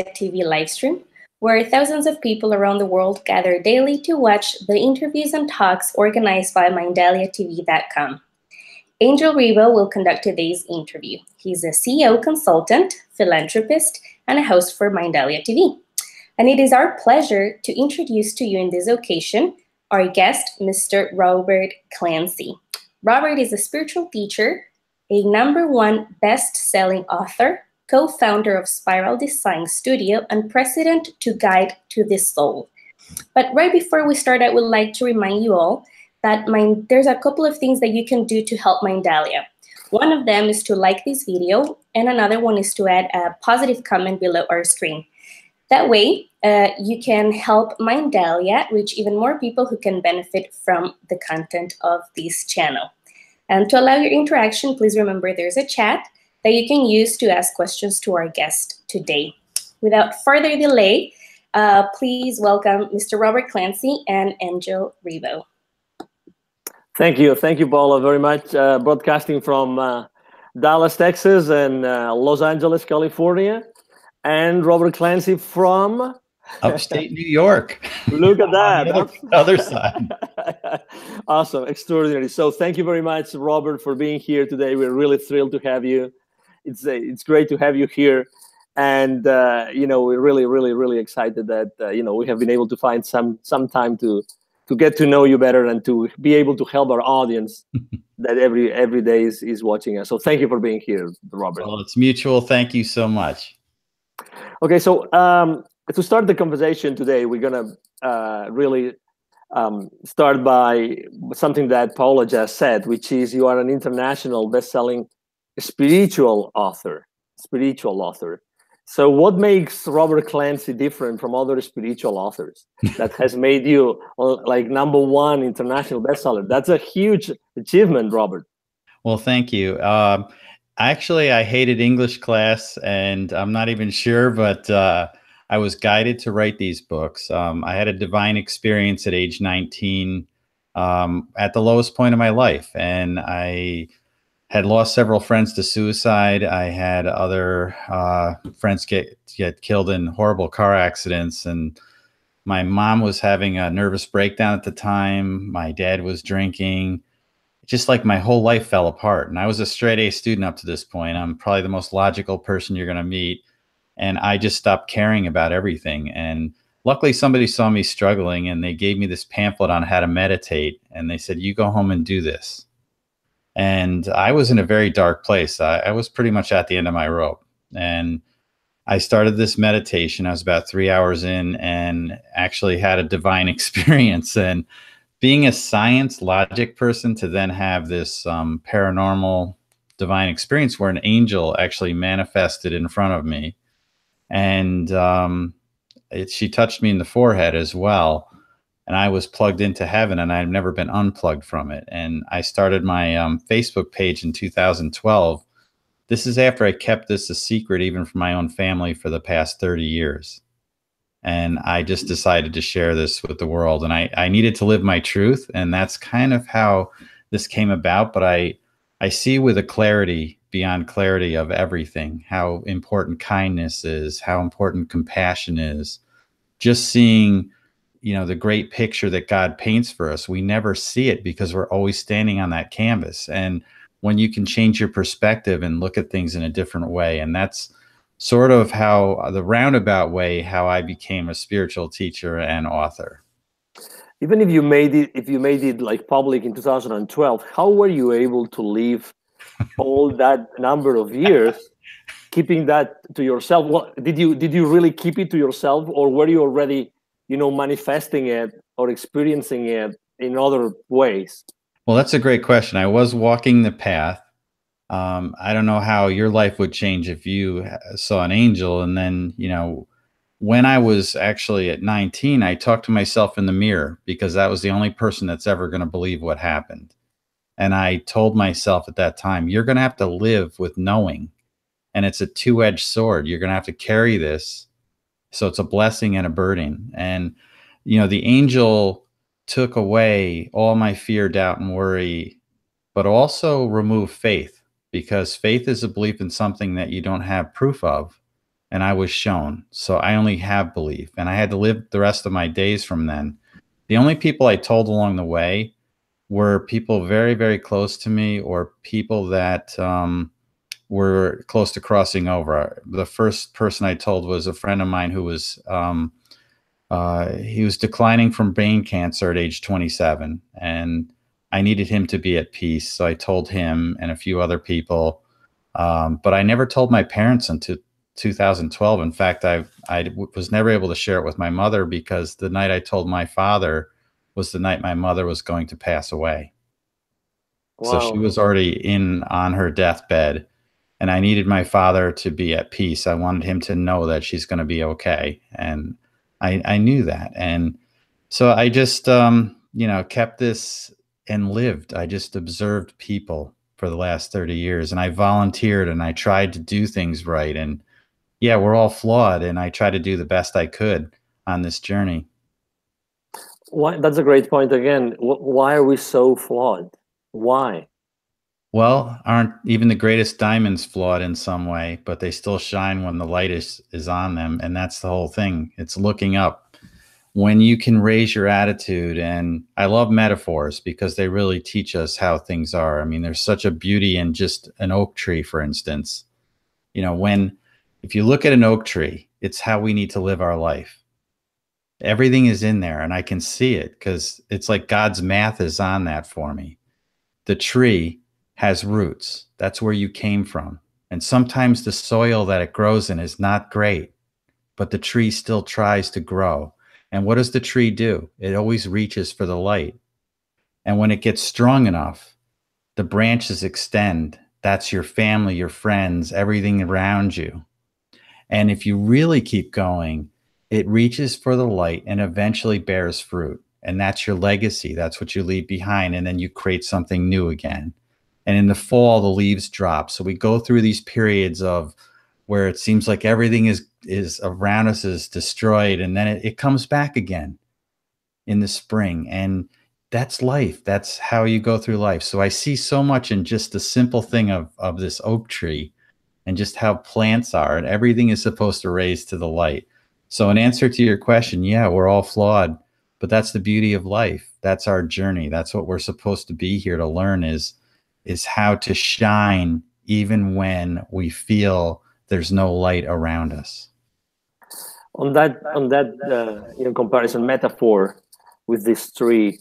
TV livestream, where thousands of people around the world gather daily to watch the interviews and talks organized by MindaliaTV.com. Angel Rivo will conduct today's interview. He's a CEO consultant, philanthropist, and a host for Mindalia TV. And it is our pleasure to introduce to you in this occasion our guest, Mr. Robert Clancy. Robert is a spiritual teacher, a #1 best-selling author, co-founder of Spiral Design Studio, and president to Guide to the Soul. But right before we start, I would like to remind you all that there's a couple of things that you can do to help Mindalia. One of them is to like this video, and another one is to add a positive comment below our screen. That way, you can help Mindalia reach even more people who can benefit from the content of this channel. And to allow your interaction, please remember there's a chat that you can use to ask questions to our guest today. Without further delay, please welcome Mr. Robert Clancy and Angel Rivo. Thank you, Paula, very much. Broadcasting from Dallas, Texas, and Los Angeles, California. And Robert Clancy from upstate New York. Look at that. On the other side. Awesome. Extraordinary. So thank you very much, Robert, for being here today. We're really thrilled to have you. It's great to have you here. And, we're really excited that, we have been able to find some time to get to know you better and to be able to help our audience that every day is watching us. So thank you for being here, Robert. Well, it's mutual. Thank you so much. Okay, so to start the conversation today, we're going to really start by something that Paula just said, which is you are an international best-selling spiritual author. So what makes Robert Clancy different from other spiritual authors that has made you like #1 international bestseller? That's a huge achievement, Robert. Well, thank you. Actually, I hated English class, and I'm not even sure, but I was guided to write these books. I had a divine experience at age 19 at the lowest point of my life, and I had lost several friends to suicide. I had other friends get killed in horrible car accidents, and my mom was having a nervous breakdown at the time. My dad was drinking. Just like my whole life fell apart. And I was a straight A student up to this point. I'm probably the most logical person you're going to meet. And I just stopped caring about everything. And luckily somebody saw me struggling and they gave me this pamphlet on how to meditate. And they said, you go home and do this. And I was in a very dark place. I was pretty much at the end of my rope. And I started this meditation. I was about 3 hours in and actually had a divine experience. And being a science logic person to then have this paranormal divine experience where an angel actually manifested in front of me. And she touched me in the forehead as well. And I was plugged into heaven and I've never been unplugged from it. And I started my Facebook page in 2012. This is after I kept this a secret even from my own family for the past 30 years. And I just decided to share this with the world. And I needed to live my truth. And that's kind of how this came about. But I see with a clarity beyond clarity of everything, how important kindness is, how important compassion is. Just seeing, the great picture that God paints for us. We never see it because we're always standing on that canvas. And when you can change your perspective and look at things in a different way, and that's sort of how the roundabout way, how I became a spiritual teacher and author. Even if you made it like public in 2012, how were you able to live all that number of years, keeping that to yourself? What did you really keep it to yourself, or were you already, manifesting it or experiencing it in other ways? Well, that's a great question. I was walking the path. I don't know how your life would change if you saw an angel. And then, when I was actually at 19, I talked to myself in the mirror because that was the only person that's ever going to believe what happened. And I told myself at that time, you're going to have to live with knowing. And it's a two-edged sword. You're going to have to carry this. So it's a blessing and a burden. And, the angel took away all my fear, doubt, and worry, but also removed faith, because faith is a belief in something that you don't have proof of. and I was shown. So I only have belief, and I had to live the rest of my days from then. The only people I told along the way were people very, very close to me, or people that were close to crossing over. The first person I told was a friend of mine who was he was declining from brain cancer at age 27, and I needed him to be at peace. So I told him and a few other people, but I never told my parents until 2012. In fact, I was never able to share it with my mother, because the night I told my father was the night my mother was going to pass away. Wow. So she was already on her deathbed, and I needed my father to be at peace. I wanted him to know that she's going to be okay. And I knew that. And so I just, kept this and lived. I just observed people for the last 30 years, and I volunteered, and I tried to do things right. And yeah, we're all flawed, and I tried to do the best I could on this journey. Why? That's a great point again. Why are we so flawed? Why? Well, aren't even the greatest diamonds flawed in some way, but they still shine when the light is on them. And that's the whole thing. It's looking up. When you can raise your attitude, and I love metaphors because they really teach us how things are. I mean, there's such a beauty in just an oak tree, for instance. If you look at an oak tree, it's how we need to live our life. Everything is in there, and I can see it because it's like God's math is on that for me. The tree has roots. That's where you came from. And sometimes the soil that it grows in is not great, but the tree still tries to grow. And what does the tree do? It always reaches for the light. And when it gets strong enough, the branches extend. That's your family, your friends, everything around you. And if you really keep going, it reaches for the light and eventually bears fruit. And that's your legacy. That's what you leave behind. And then you create something new again. And in the fall, the leaves drop. So we go through these periods of where it seems like everything is around us is destroyed. And then it comes back again in the spring. And that's life. That's how you go through life. So I see so much in just the simple thing of this oak tree, and just how plants are, and everything is supposed to raise to the light. So in answer to your question, yeah, we're all flawed, but that's the beauty of life. That's our journey. That's what we're supposed to be here to learn, is how to shine even when we feel there's no light around us. On that comparison metaphor with this tree,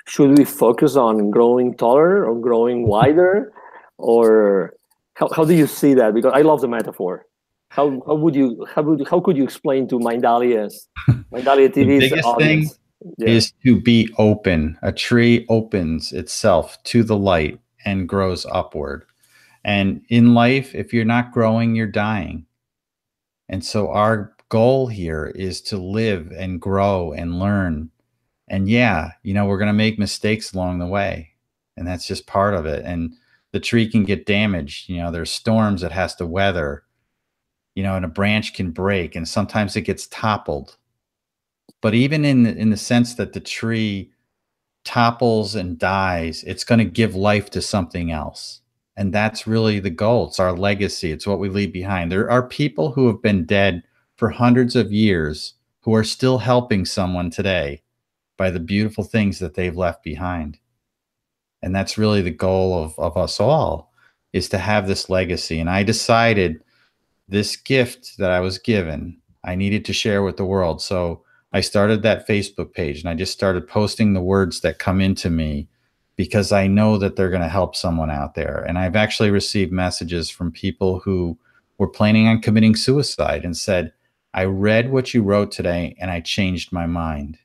should we focus on growing taller or growing wider, or how do you see that? Because I love the metaphor. How could you explain to Mindalia TV's the biggest audience? Thing is to be open. A tree opens itself to the light and grows upward. And in life, if you're not growing, you're dying. And so our goal here is to live and grow and learn. And yeah, we're going to make mistakes along the way, and that's just part of it. And the tree can get damaged. There's storms it has to weather, and a branch can break, and sometimes it gets toppled. But even in the sense that the tree topples and dies, it's going to give life to something else. And that's really the goal. It's our legacy. It's what we leave behind. There are people who have been dead for hundreds of years who are still helping someone today by the beautiful things that they've left behind. And that's really the goal of us all, is to have this legacy. And I decided this gift that I was given, I needed to share with the world. So I started that Facebook page, and I just started posting the words that come into me, because I know that they're going to help someone out there. And I've actually received messages from people who were planning on committing suicide and said, I read what you wrote today and I changed my mind.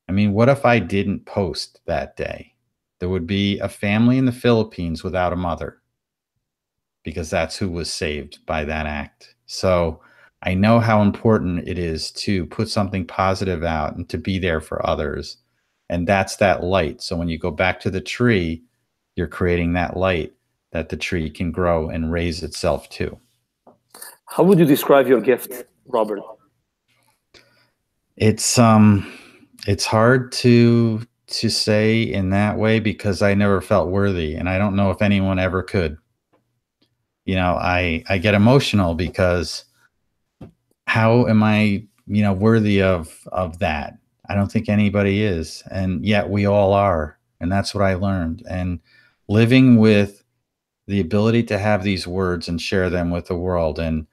I mean, what if I didn't post that day? There would be a family in the Philippines without a mother, because that's who was saved by that act. So I know how important it is to put something positive out and to be there for others. And that's that light. So when you go back to the tree, you're creating that light that the tree can grow and raise itself to. How would you describe your gift, Robert? It's hard to say in that way, because I never felt worthy, and I don't know if anyone ever could. I get emotional because how am I, worthy of that? I don't think anybody is. And yet we all are. And that's what I learned. And living with the ability to have these words and share them with the world. And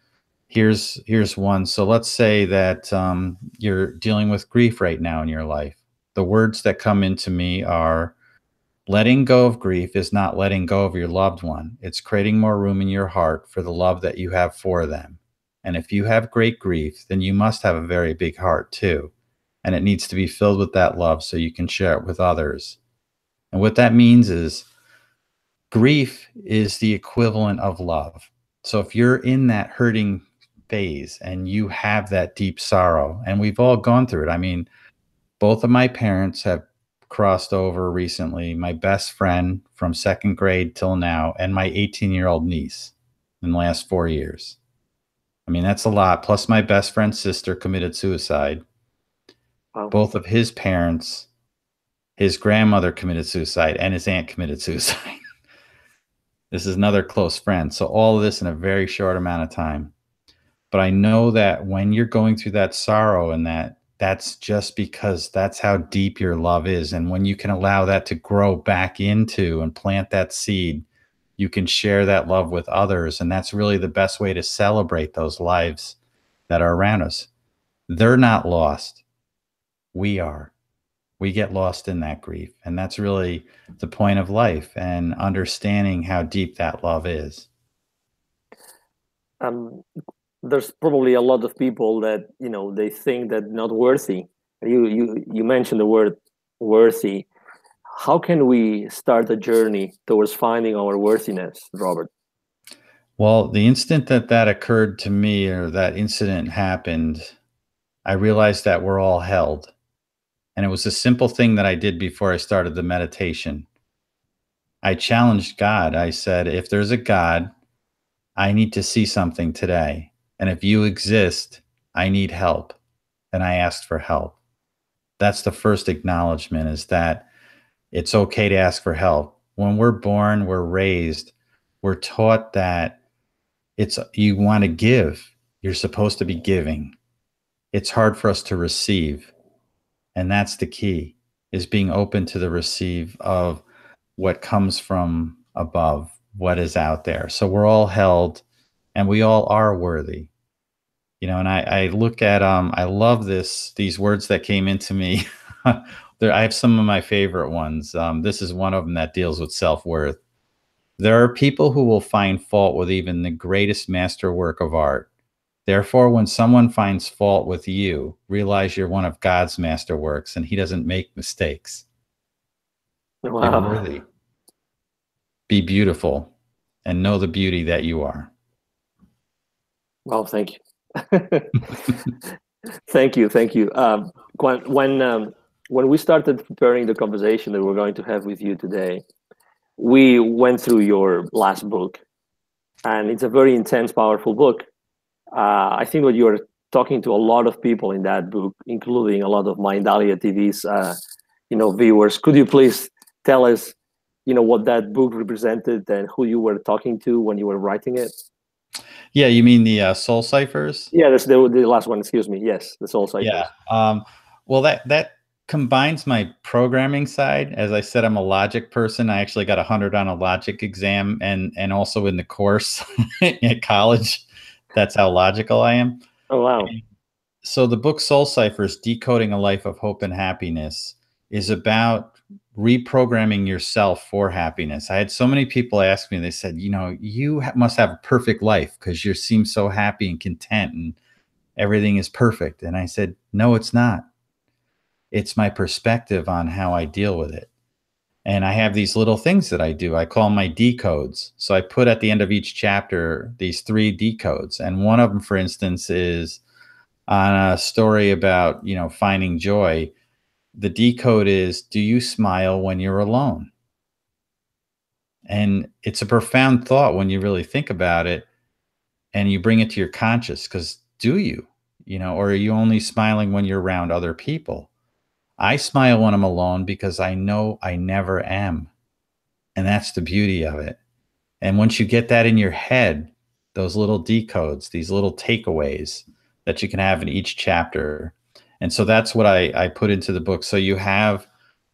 here's one. So let's say that you're dealing with grief right now in your life. The words that come into me are, letting go of grief is not letting go of your loved one. It's creating more room in your heart for the love that you have for them. And if you have great grief, then you must have a very big heart too. And it needs to be filled with that love so you can share it with others. And what that means is grief is the equivalent of love. So if you're in that hurting phase and you have that deep sorrow, and we've all gone through it. I mean, both of my parents have crossed over recently, my best friend from second grade till now, and my 18-year-old niece in the last 4 years. I mean, that's a lot. Plus my best friend's sister committed suicide. Wow. Both of his parents, his grandmother committed suicide, and his aunt committed suicide. This is another close friend. So all of this in a very short amount of time. But I know that when you're going through that sorrow and that's just because that's how deep your love is. And when you can allow that to grow back into and plant that seed, you can share that love with others. And that's really the best way to celebrate those lives that are around us. They're not lost. We are. We get lost in that grief. And that's really the point of life, and understanding how deep that love is. There's probably a lot of people that they think that not worthy. You mentioned the word worthy. How can we start a journey towards finding our worthiness, Robert? Well, the instant that occurred to me, or that incident happened, I realized that we're all held. And it was a simple thing that I did before I started the meditation. I challenged God. I said, if there's a God, I need to see something today. And if you exist, I need help. And I asked for help. That's the first acknowledgement, is that it's okay to ask for help. When we're born, we're raised, we're taught that you want to give. You're supposed to be giving. It's hard for us to receive. And that's the key, is being open to the receive of what comes from above, what is out there. So we're all held, and we all are worthy. And I look at, I love these words that came into me. I have some of my favorite ones. This is one of them that deals with self-worth. There are people who will find fault with even the greatest masterwork of art. Therefore, when someone finds fault with you, realize you're one of God's masterworks, and he doesn't make mistakes. Wow. You're worthy. Be beautiful, and know the beauty that you are. Well, thank you. Thank you. When we started preparing the conversation that we're going to have with you today, we went through your last book, and it's a very intense, powerful book. I think that you're talking to a lot of people in that book, including a lot of Mindalia TV's, viewers. Could you please tell us, what that book represented and who you were talking to when you were writing it? Yeah, you mean the soul ciphers? Yeah, that's the last one. Excuse me. Yes, the soul ciphers. Yeah. Well, that combines my programming side. As I said, I'm a logic person. I actually got 100 on a logic exam, and also in the course at college. That's how logical I am. Oh, wow. So the book Soul Ciphers, Decoding a Life of Hope and Happiness, is about reprogramming yourself for happiness. I had so many people ask me, they said, you must have a perfect life because you seem so happy and content and everything is perfect. And I said, no, it's not. It's my perspective on how I deal with it. And I have these little things that I do. I call my decodes. So I put at the end of each chapter these 3 decodes. And one of them, for instance, is on a story about, finding joy. The decode is, do you smile when you're alone? And it's a profound thought when you really think about it and you bring it to your conscious, because do you, or are you only smiling when you're around other people? I smile when I'm alone because I know I never am. And that's the beauty of it. And once you get that in your head, those little decodes, these little takeaways that you can have in each chapter. And so that's what I put into the book. So you have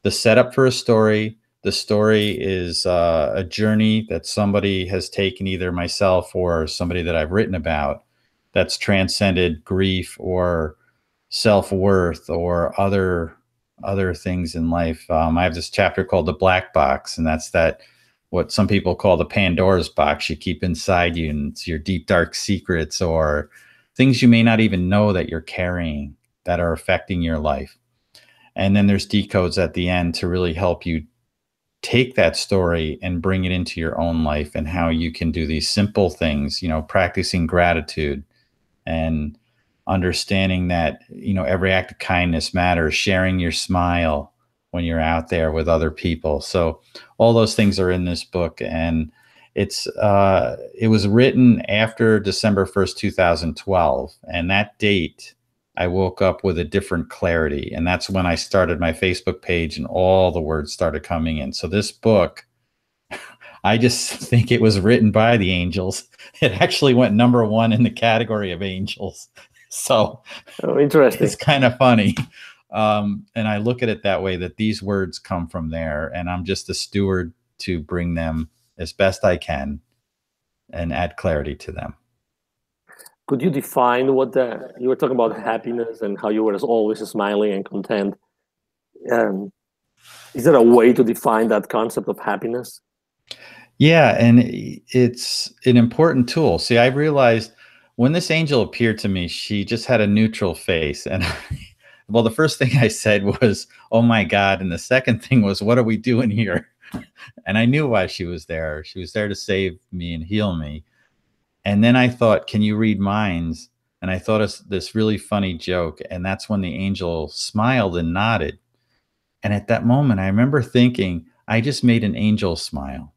the setup for a story. The story is a journey that somebody has taken, either myself or somebody that I've written about, that's transcended grief or self-worth or other things in life. I have this chapter called The Black Box, and that's what some people call the Pandora's box you keep inside you, and it's your deep, dark secrets or things you may not even know that you're carrying that are affecting your life. And then there's decodes at the end to really help you take that story and bring it into your own life, and how you can do these simple things, practicing gratitude and understanding that, every act of kindness matters, sharing your smile when you're out there with other people. So all those things are in this book, and it was written after December 1st, 2012. And that date, I woke up with a different clarity. And that's when I started my Facebook page and all the words started coming in. So this book, I just think it was written by the angels. It actually went #1 in the category of angels. So interesting. It's kind of funny. And I look at it that way, that these words come from there, and I'm just a steward to bring them as best I can and add clarity to them. Could you define you were talking about happiness and how you were always smiling and content. Is there a way to define that concept of happiness? Yeah, and it's an important tool. See, I realized when this angel appeared to me, she just had a neutral face. And well, the first thing I said was, "Oh my God." And the second thing was, "What are we doing here?" And I knew why she was there. She was there to save me and heal me. And then I thought, can you read minds? And I thought of this really funny joke. And that's when the angel smiled and nodded. And at that moment, I remember thinking, I just made an angel smile.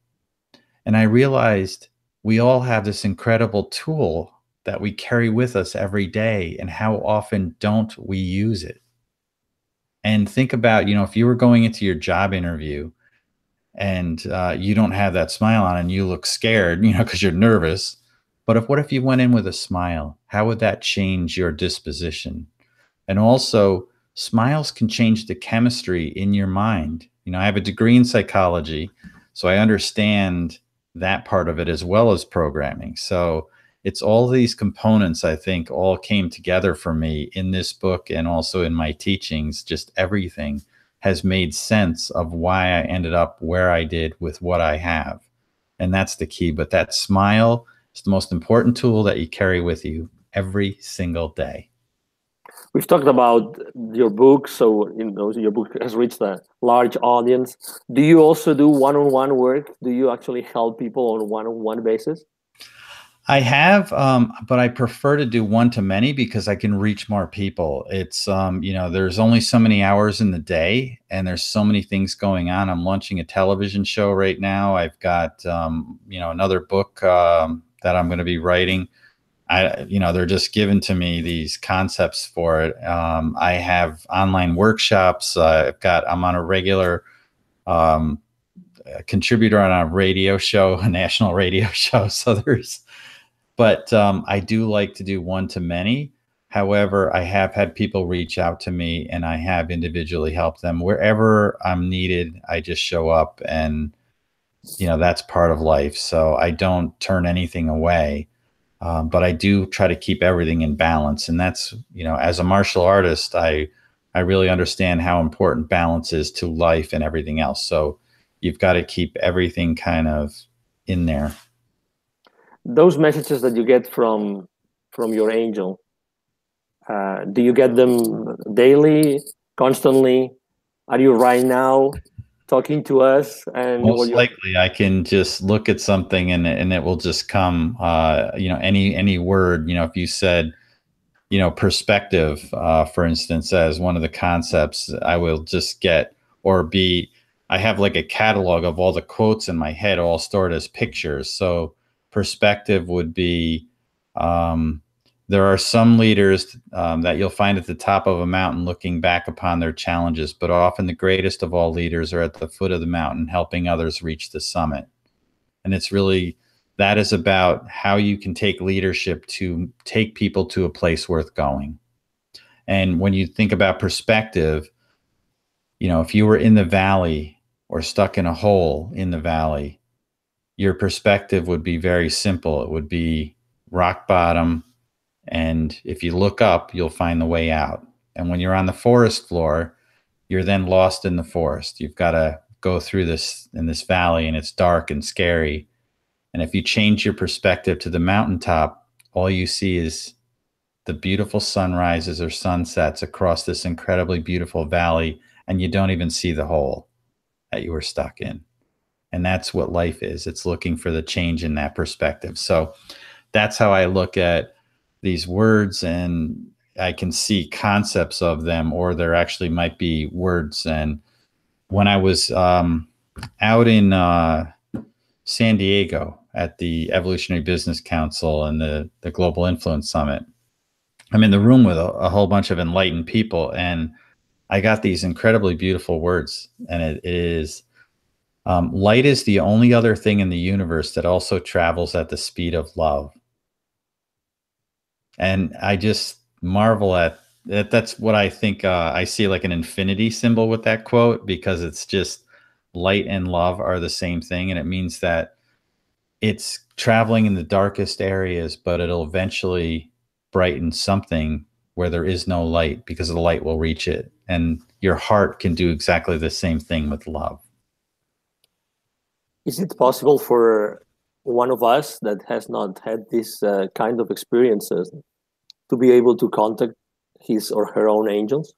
And I realized we all have this incredible tool that we carry with us every day. And how often don't we use it? And think about, if you were going into your job interview and you don't have that smile on and you look scared, because you're nervous. But what if you went in with a smile? How would that change your disposition? And also, smiles can change the chemistry in your mind. I have a degree in psychology, so I understand that part of it as well as programming. So it's all these components, I think, all came together for me in this book, and also in my teachings. Just everything has made sense of why I ended up where I did with what I have. And that's the key. But that smile is the most important tool that you carry with you every single day. We've talked about your book, so your book has reached a large audience. Do you also do one-on-one work? Do you actually help people on a one-on-one basis? I have, but I prefer to do one-to-many because I can reach more people. It's, there's only so many hours in the day, and there's so many things going on. I'm launching a television show right now. I've got, another book that I'm going to be writing. They're just given to me these concepts for it. I have online workshops. I'm on a regular contributor on a radio show, a national radio show. So but I do like to do one-to-many. However, I have had people reach out to me, and I have individually helped them wherever I'm needed. I just show up, and that's part of life. So I don't turn anything away. But I do try to keep everything in balance. And that's, as a martial artist, I really understand how important balance is to life and everything else. So you've got to keep everything kind of in there. Those messages that you get from your angel, do you get them daily, constantly? Are you right now talking to us? And most likely I can just look at something and it will just come, any word, if you said, perspective, for instance, as one of the concepts, I will just get, I have like a catalog of all the quotes in my head, all stored as pictures. So perspective would be, there are some leaders that you'll find at the top of a mountain looking back upon their challenges, but often the greatest of all leaders are at the foot of the mountain helping others reach the summit. And it's really, that is about how you can take leadership to take people to a place worth going. And when you think about perspective, if you were in the valley or stuck in a hole in the valley, your perspective would be very simple. It would be rock bottom. And if you look up, you'll find the way out. And when you're on the forest floor, you're then lost in the forest. You've got to go through this in this valley, and it's dark and scary. And if you change your perspective to the mountaintop, all you see is the beautiful sunrises or sunsets across this incredibly beautiful valley, and you don't even see the hole that you were stuck in. And that's what life is. It's looking for the change in that perspective. So that's how I look at these words, and I can see concepts of them, or there actually might be words. And when I was out in San Diego at the Evolutionary Business Council and the Global Influence Summit, I'm in the room with a whole bunch of enlightened people, and I got these incredibly beautiful words. And it is, light is the only other thing in the universe that also travels at the speed of love. And I just marvel at that. That's what I think. I see like an infinity symbol with that quote, because it's just light and love are the same thing. And it means that it's traveling in the darkest areas, but it'll eventually brighten something where there is no light, because the light will reach it. And your heart can do exactly the same thing with love. Is it possible for one of us that has not had this kind of experiences to be able to contact his or her own angels?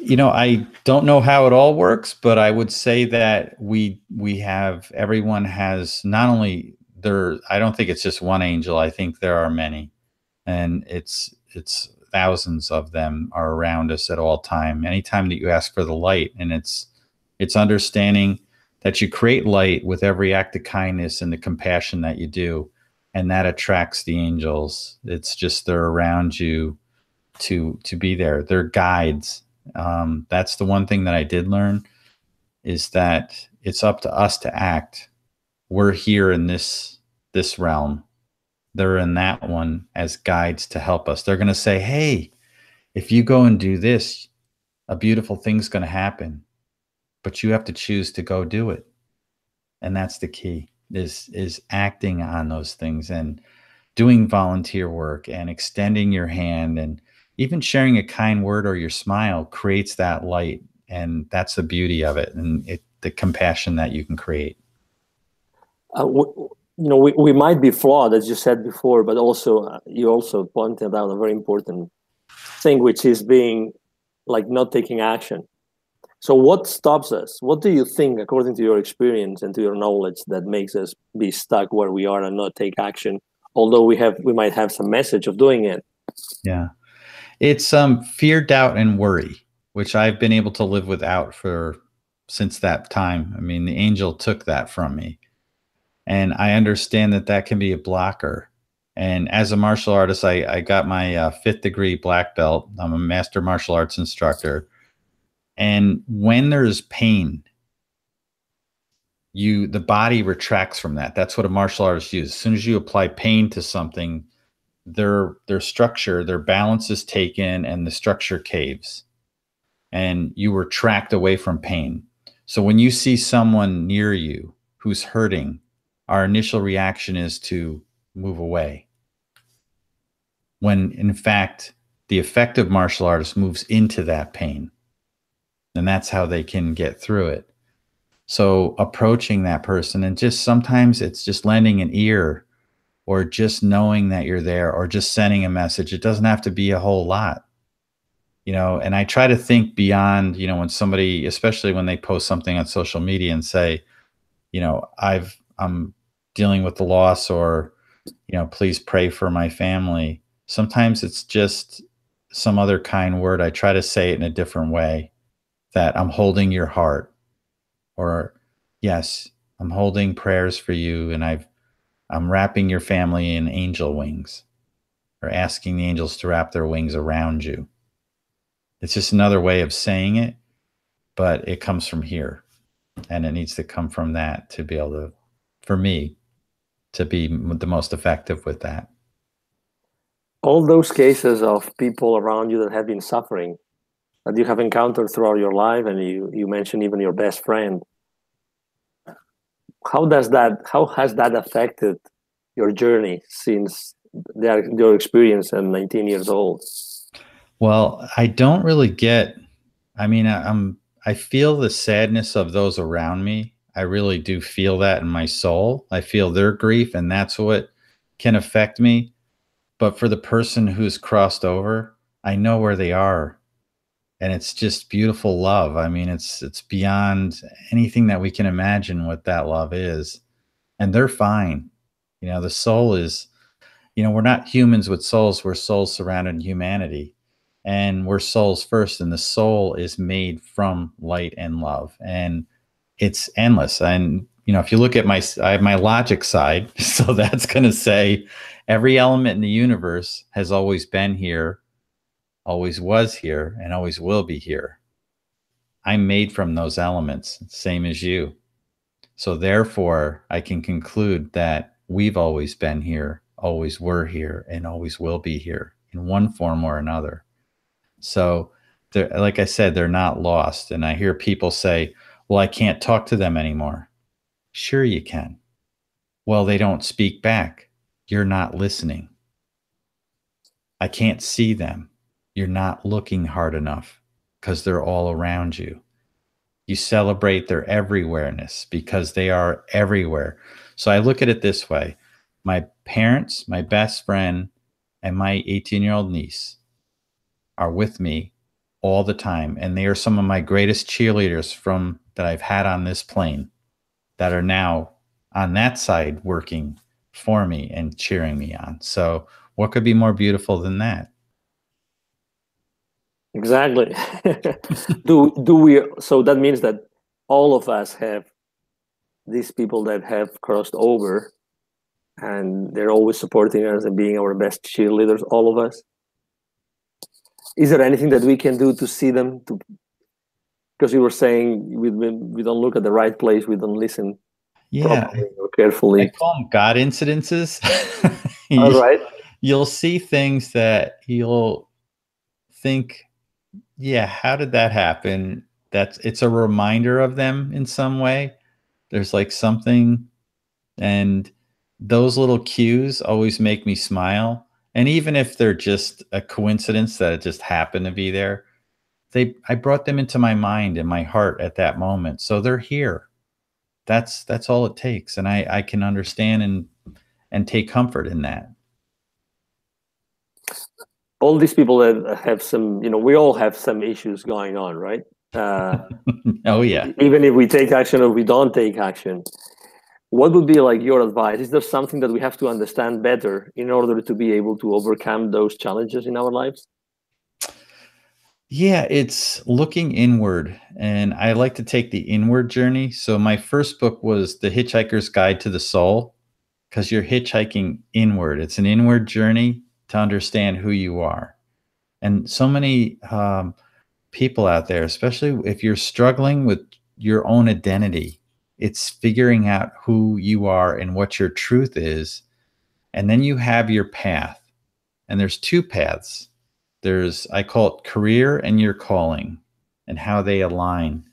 I don't know how it all works, but I would say that everyone has not only I don't think it's just one angel. I think there are many, and it's thousands of them are around us at all time. Anytime that you ask for the light, and it's understanding that you create light with every act of kindness and the compassion that you do, and that attracts the angels. It's just they're around you to be there. They're guides. That's the one thing that I did learn, is that it's up to us to act. We're here in this realm. They're in that one as guides to help us. They're going to say, hey, if you go and do this, a beautiful thing's going to happen, but you have to choose to go do it. And that's the key, is acting on those things and doing volunteer work and extending your hand, and even sharing a kind word or your smile creates that light. And that's the beauty of it, and the compassion that you can create. We might be flawed, as you said before, but also you also pointed out a very important thing, which is being like not taking action. So what stops us? What do you think, according to your experience and to your knowledge, that makes us be stuck where we are and not take action, although we might have some message of doing it? Yeah. It's fear, doubt, and worry, which I've been able to live without since that time. I mean, the angel took that from me, and I understand that can be a blocker. And as a martial artist, I got my 5th degree black belt. I'm a master martial arts instructor. And when there's pain, the body retracts from that. That's what a martial artist uses. As soon as you apply pain to something, their structure, their balance is taken, and the structure caves, and you retract away from pain. So when you see someone near you who's hurting, our initial reaction is to move away, when in fact the effective martial artist moves into that pain, and that's how they can get through it. So approaching that person, and just sometimes it's just lending an ear, or just knowing that you're there, or just sending a message. It doesn't have to be a whole lot, and I try to think beyond, when somebody, especially when they post something on social media and say, I'm dealing with the loss, or, please pray for my family. Sometimes it's just some other kind word. I try to say it in a different way, that I'm holding your heart, or yes, I'm holding prayers for you, and I'm wrapping your family in angel wings, or asking the angels to wrap their wings around you. It's just another way of saying it, but it comes from here, and it needs to come from that to be able to for me to be the most effective with that. All those cases of people around you that have been suffering, that you have encountered throughout your life, and you mentioned even your best friend, how has that affected your journey since your experience at 19 years old? Well, I don't really get, I mean, I feel the sadness of those around me. I really do feel that in my soul. I feel their grief, and that's what can affect me. But for the person who's crossed over, I know where they are. And it's just beautiful love. I mean, it's beyond anything that we can imagine what that love is. And they're fine. You know, the soul is, you know, we're not humans with souls. We're souls surrounded in humanity. And we're souls first. And the soul is made from light and love. And it's endless. And, you know, if you look at I have my logic side. So that's going to say every element in the universe has always been here, always was here, and always will be here. I'm made from those elements, same as you. So therefore, I can conclude that we've always been here, always were here, and always will be here in one form or another. So, like I said, they're not lost. And I hear people say, well, I can't talk to them anymore. Sure you can. Well, they don't speak back. You're not listening. I can't see them. You're not looking hard enough because they're all around you. You celebrate their everywhereness because they are everywhere. So I look at it this way. My parents, my best friend, and my 18-year-old niece are with me all the time. And they are some of my greatest cheerleaders that I've had on this plane that are now on that side working for me and cheering me on. So what could be more beautiful than that? Exactly. do we? So that means that all of us have these people that have crossed over, and they're always supporting us and being our best cheerleaders. All of us. Is there anything that we can do to see them? Because you were saying we don't look at the right place, we don't listen properly or carefully. I call them God incidences. All right. You'll see things that you'll think, yeah, how did that happen? It's a reminder of them in some way. There's like something, and those little cues always make me smile. And even if they're just a coincidence that it just happened to be there, I brought them into my mind and my heart at that moment. So they're here. That's all it takes. And I can understand and take comfort in that. All these people that have some, we all have some issues going on, right? Oh yeah. Even if we take action or we don't take action, what would be like your advice? Is there something that we have to understand better in order to be able to overcome those challenges in our lives? Yeah, it's looking inward. And I like to take the inward journey. So my first book was The Hitchhiker's Guide to the Soul, because you're hitchhiking inward. It's an inward journey to understand who you are. And so many people out there, especially if you're struggling with your own identity, it's figuring out who you are and what your truth is. And then you have your path. And there's two paths. I call it career and your calling and how they align.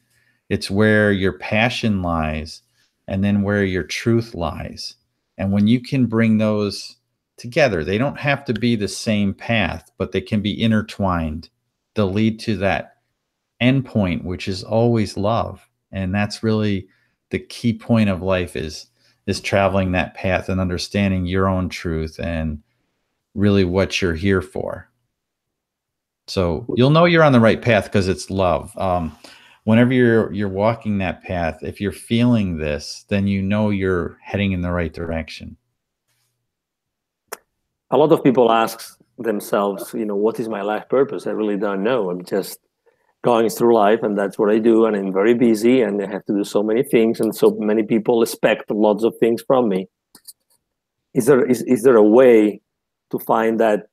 It's where your passion lies and then where your truth lies. And when you can bring those together, they don't have to be the same path, but they can be intertwined. They'll lead to that end point, which is always love. And that's really the key point of life is traveling that path and understanding your own truth and really what you're here for. So you'll know you're on the right path because it's love. Whenever you're walking that path, if you're feeling this, then you know you're heading in the right direction. A lot of people ask themselves, what is my life purpose? I really don't know. I'm just going through life, and that's what I do, and I'm very busy, and I have to do so many things, and so many people expect lots of things from me. Is there a way to find that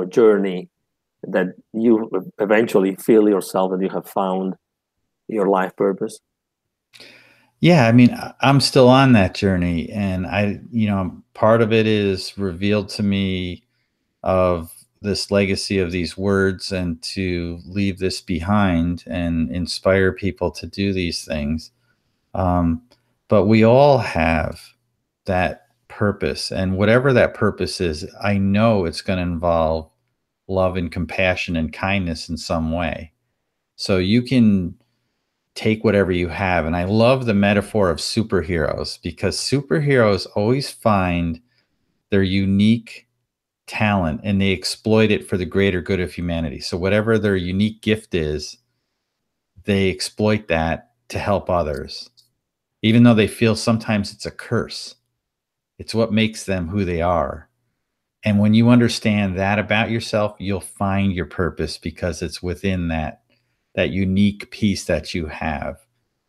journey that you eventually feel yourself that you have found your life purpose? Yeah, I mean, I'm still on that journey, and part of it is revealed to me of this legacy of these words and to leave this behind and inspire people to do these things. Um, but we all have that purpose, and whatever that purpose is, I know it's going to involve love and compassion and kindness in some way. So you can take whatever you have. And I love the metaphor of superheroes, because superheroes always find their unique talent and they exploit it for the greater good of humanity. So whatever their unique gift is, they exploit that to help others, even though they feel sometimes it's a curse. It's what makes them who they are. And when you understand that about yourself, you'll find your purpose, because it's within that unique piece that you have.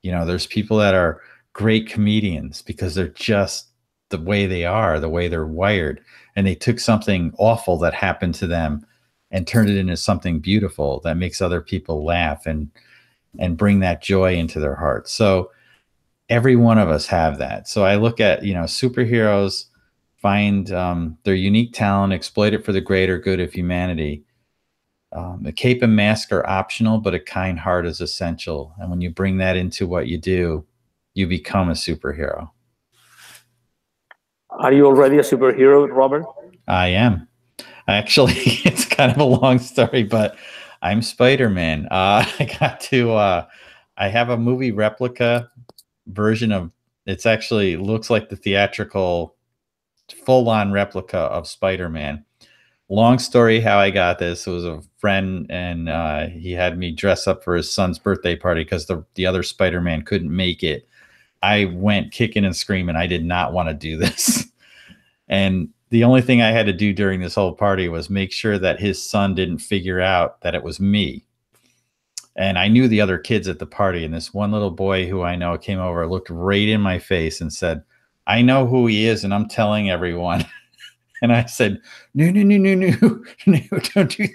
There's people that are great comedians because they're just the way they are, the way they're wired. And they took something awful that happened to them and turned it into something beautiful that makes other people laugh and bring that joy into their hearts. So every one of us have that. So I look at, superheroes find their unique talent, exploit it for the greater good of humanity. The cape and mask are optional, but a kind heart is essential. And when you bring that into what you do, you become a superhero. Are you already a superhero, Robert? I am. Actually, it's kind of a long story, but I'm Spider-Man. I have a movie replica version of, it's actually looks like the theatrical full-on replica of Spider-Man. Long story how I got this. It was a friend, and he had me dress up for his son's birthday party because the other Spider-Man couldn't make it. I went kicking and screaming. I did not want to do this. And the only thing I had to do during this whole party was make sure that his son didn't figure out that it was me. And I knew the other kids at the party, and this one little boy who I know came over, looked right in my face and said, "I know who he is, and I'm telling everyone." And I said, no, don't do that.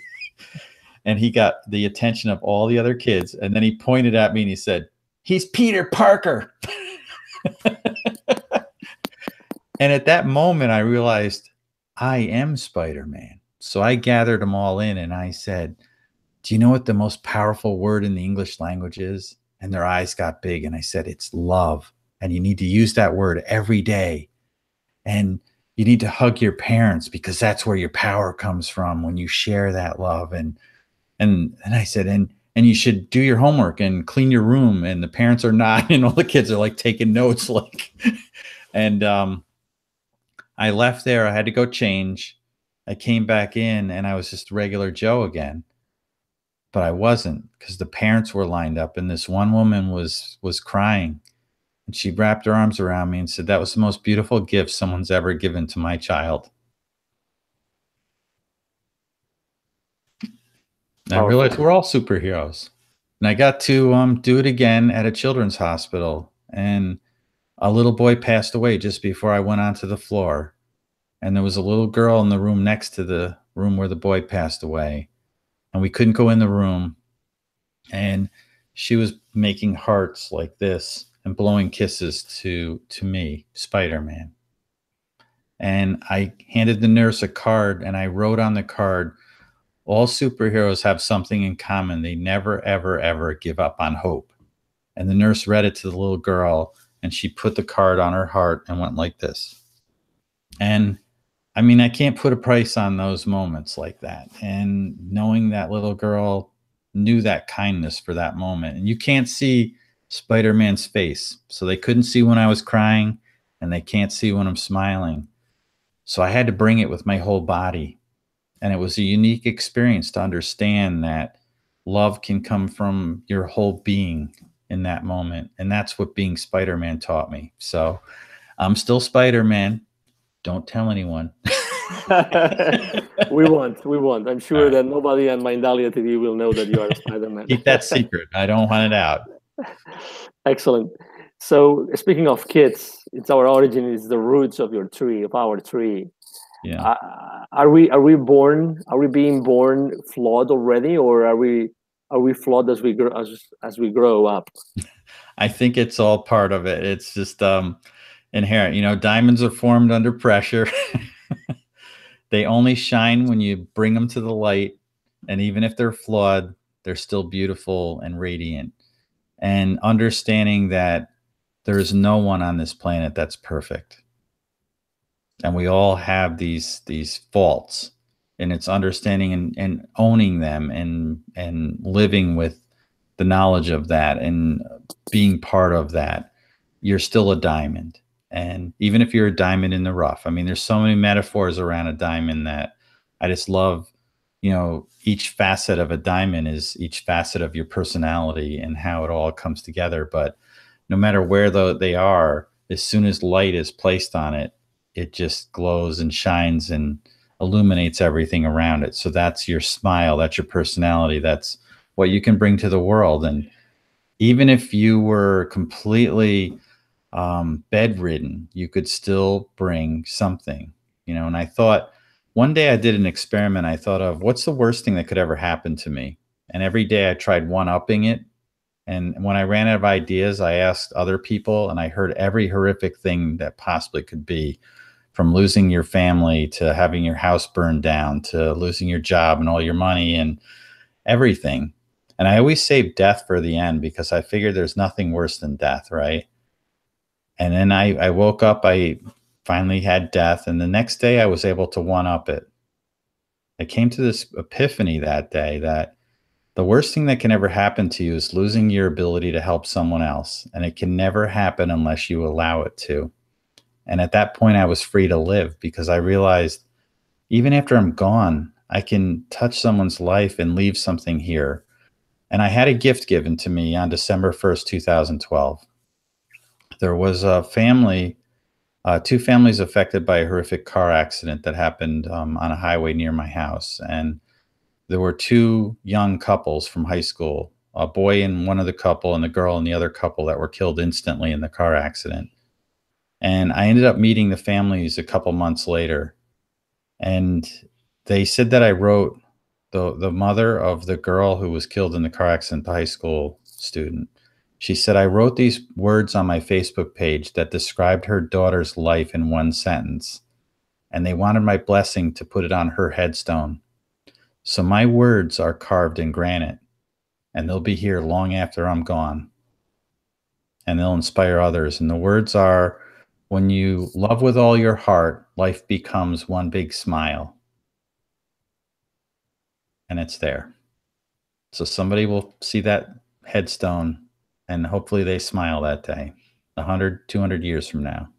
And he got the attention of all the other kids. And then he pointed at me and he said, "He's Peter Parker." And at that moment, I realized I am Spider-Man. So I gathered them all in and I said, "Do you know what the most powerful word in the English language is?" And their eyes got big. And I said, "It's love. And you need to use that word every day. And you need to hug your parents, because that's where your power comes from, when you share that love." And I said, and you should do your homework and clean your room." And the parents are not, and all the kids are like taking notes, like, and I left there. I had to go change. I came back in and I was just regular Joe again, but I wasn't, because the parents were lined up, and this one woman was crying. And she wrapped her arms around me and said, "That was the most beautiful gift someone's ever given to my child." And I realized we're all superheroes. And I got to do it again at a children's hospital. And a little boy passed away just before I went onto the floor. And there was a little girl in the room next to the room where the boy passed away. And we couldn't go in the room. And she was making hearts like this and blowing kisses to me, Spider-Man. And I handed the nurse a card, and I wrote on the card, "All superheroes have something in common. They never, ever, ever give up on hope." And the nurse read it to the little girl, and she put the card on her heart and went like this. And I mean, I can't put a price on those moments like that. And knowing that little girl knew that kindness for that moment. And you can't see Spider-Man's face. So they couldn't see when I was crying, and they can't see when I'm smiling. So I had to bring it with my whole body. And it was a unique experience to understand that love can come from your whole being in that moment. And that's what being Spider-Man taught me. So I'm still Spider-Man. Don't tell anyone. We won't. I'm sure that nobody on Mindalia TV will know that you are a Spider-Man. Keep that secret. I don't want it out. Excellent. So speaking of kids, it's our origin, is the roots of your tree, of our tree. Yeah. Are we being born flawed already, or are we are we flawed as we grow as we grow up? I think it's all part of it. It's just inherent. You know, diamonds are formed under pressure. They only shine when you bring them to the light. And even if they're flawed, they're still beautiful and radiant. And understanding that there is no one on this planet that's perfect. And we all have these faults. And it's understanding and owning them and living with the knowledge of that and being part of that. You're still a diamond. And even if you're a diamond in the rough, I mean, there's so many metaphors around a diamond that I just love. You know, each facet of a diamond is each facet of your personality and how it all comes together. But no matter where they are, as soon as light is placed on it, it just glows and shines and illuminates everything around it. So that's your smile, that's your personality, that's what you can bring to the world. And even if you were completely bedridden, you could still bring something, you know. And I thought one day I did an experiment. I thought of what's the worst thing that could ever happen to me. And every day I tried one-upping it. And when I ran out of ideas, I asked other people, and I heard every horrific thing that possibly could be, from losing your family to having your house burned down to losing your job and all your money and everything. And I always save death for the end because I figured there's nothing worse than death, right? And then I woke up, I finally had death, and the next day I was able to one-up it. I came to this epiphany that day that the worst thing that can ever happen to you is losing your ability to help someone else. And it can never happen unless you allow it to. And at that point, I was free to live because I realized even after I'm gone, I can touch someone's life and leave something here. And I had a gift given to me on December 1st, 2012. There was a family, two families affected by a horrific car accident that happened on a highway near my house. And there were two young couples from high school, a boy in one of the couple and a girl in the other couple, that were killed instantly in the car accident. And I ended up meeting the families a couple months later. And they said that I wrote, the mother of the girl who was killed in the car accident, the high school student, she said, I wrote these words on my Facebook page that described her daughter's life in one sentence. And they wanted my blessing to put it on her headstone. So my words are carved in granite, and they'll be here long after I'm gone. And they'll inspire others. And the words are, when you love with all your heart, life becomes one big smile. And it's there. So somebody will see that headstone, and hopefully they smile that day, 100, 200 years from now.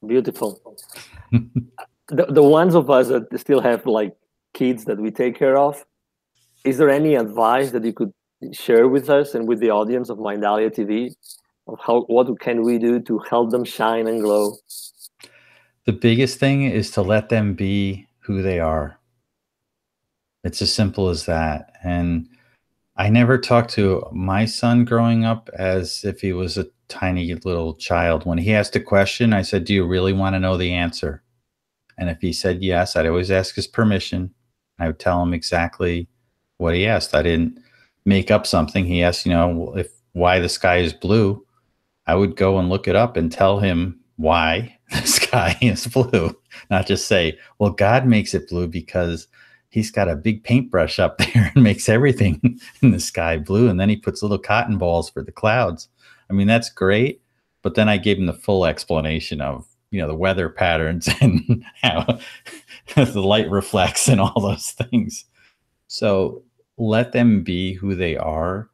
Beautiful. The ones of us that still have like kids that we take care of, is there any advice that you could share with us and with the audience of Mindalia TV of what can we do to help them shine and glow? The biggest thing is to let them be who they are. It's as simple as that. And I never talked to my son growing up as if he was a tiny little child. When he asked a question, I said, do you really want to know the answer? And if he said yes, I'd always ask his permission. I would tell him exactly what he asked. I didn't make up something. He asked, you know, why the sky is blue. I would go and look it up and tell him why the sky is blue. Not just say, well, God makes it blue because he's got a big paintbrush up there and makes everything in the sky blue. And then he puts little cotton balls for the clouds. I mean, that's great. But then I gave him the full explanation of, you know, the weather patterns and how the light reflects and all those things. So let them be who they are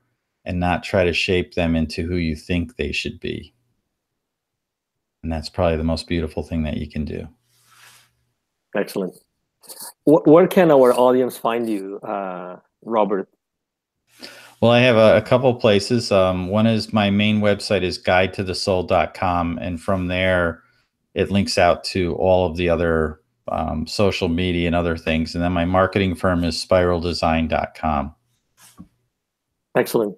and not try to shape them into who you think they should be. And that's probably the most beautiful thing that you can do. Excellent. Where can our audience find you, Robert? Well, I have a couple places. One is my main website is guidetothesoul.com. And from there, it links out to all of the other social media and other things. And then my marketing firm is spiraldesign.com. Excellent.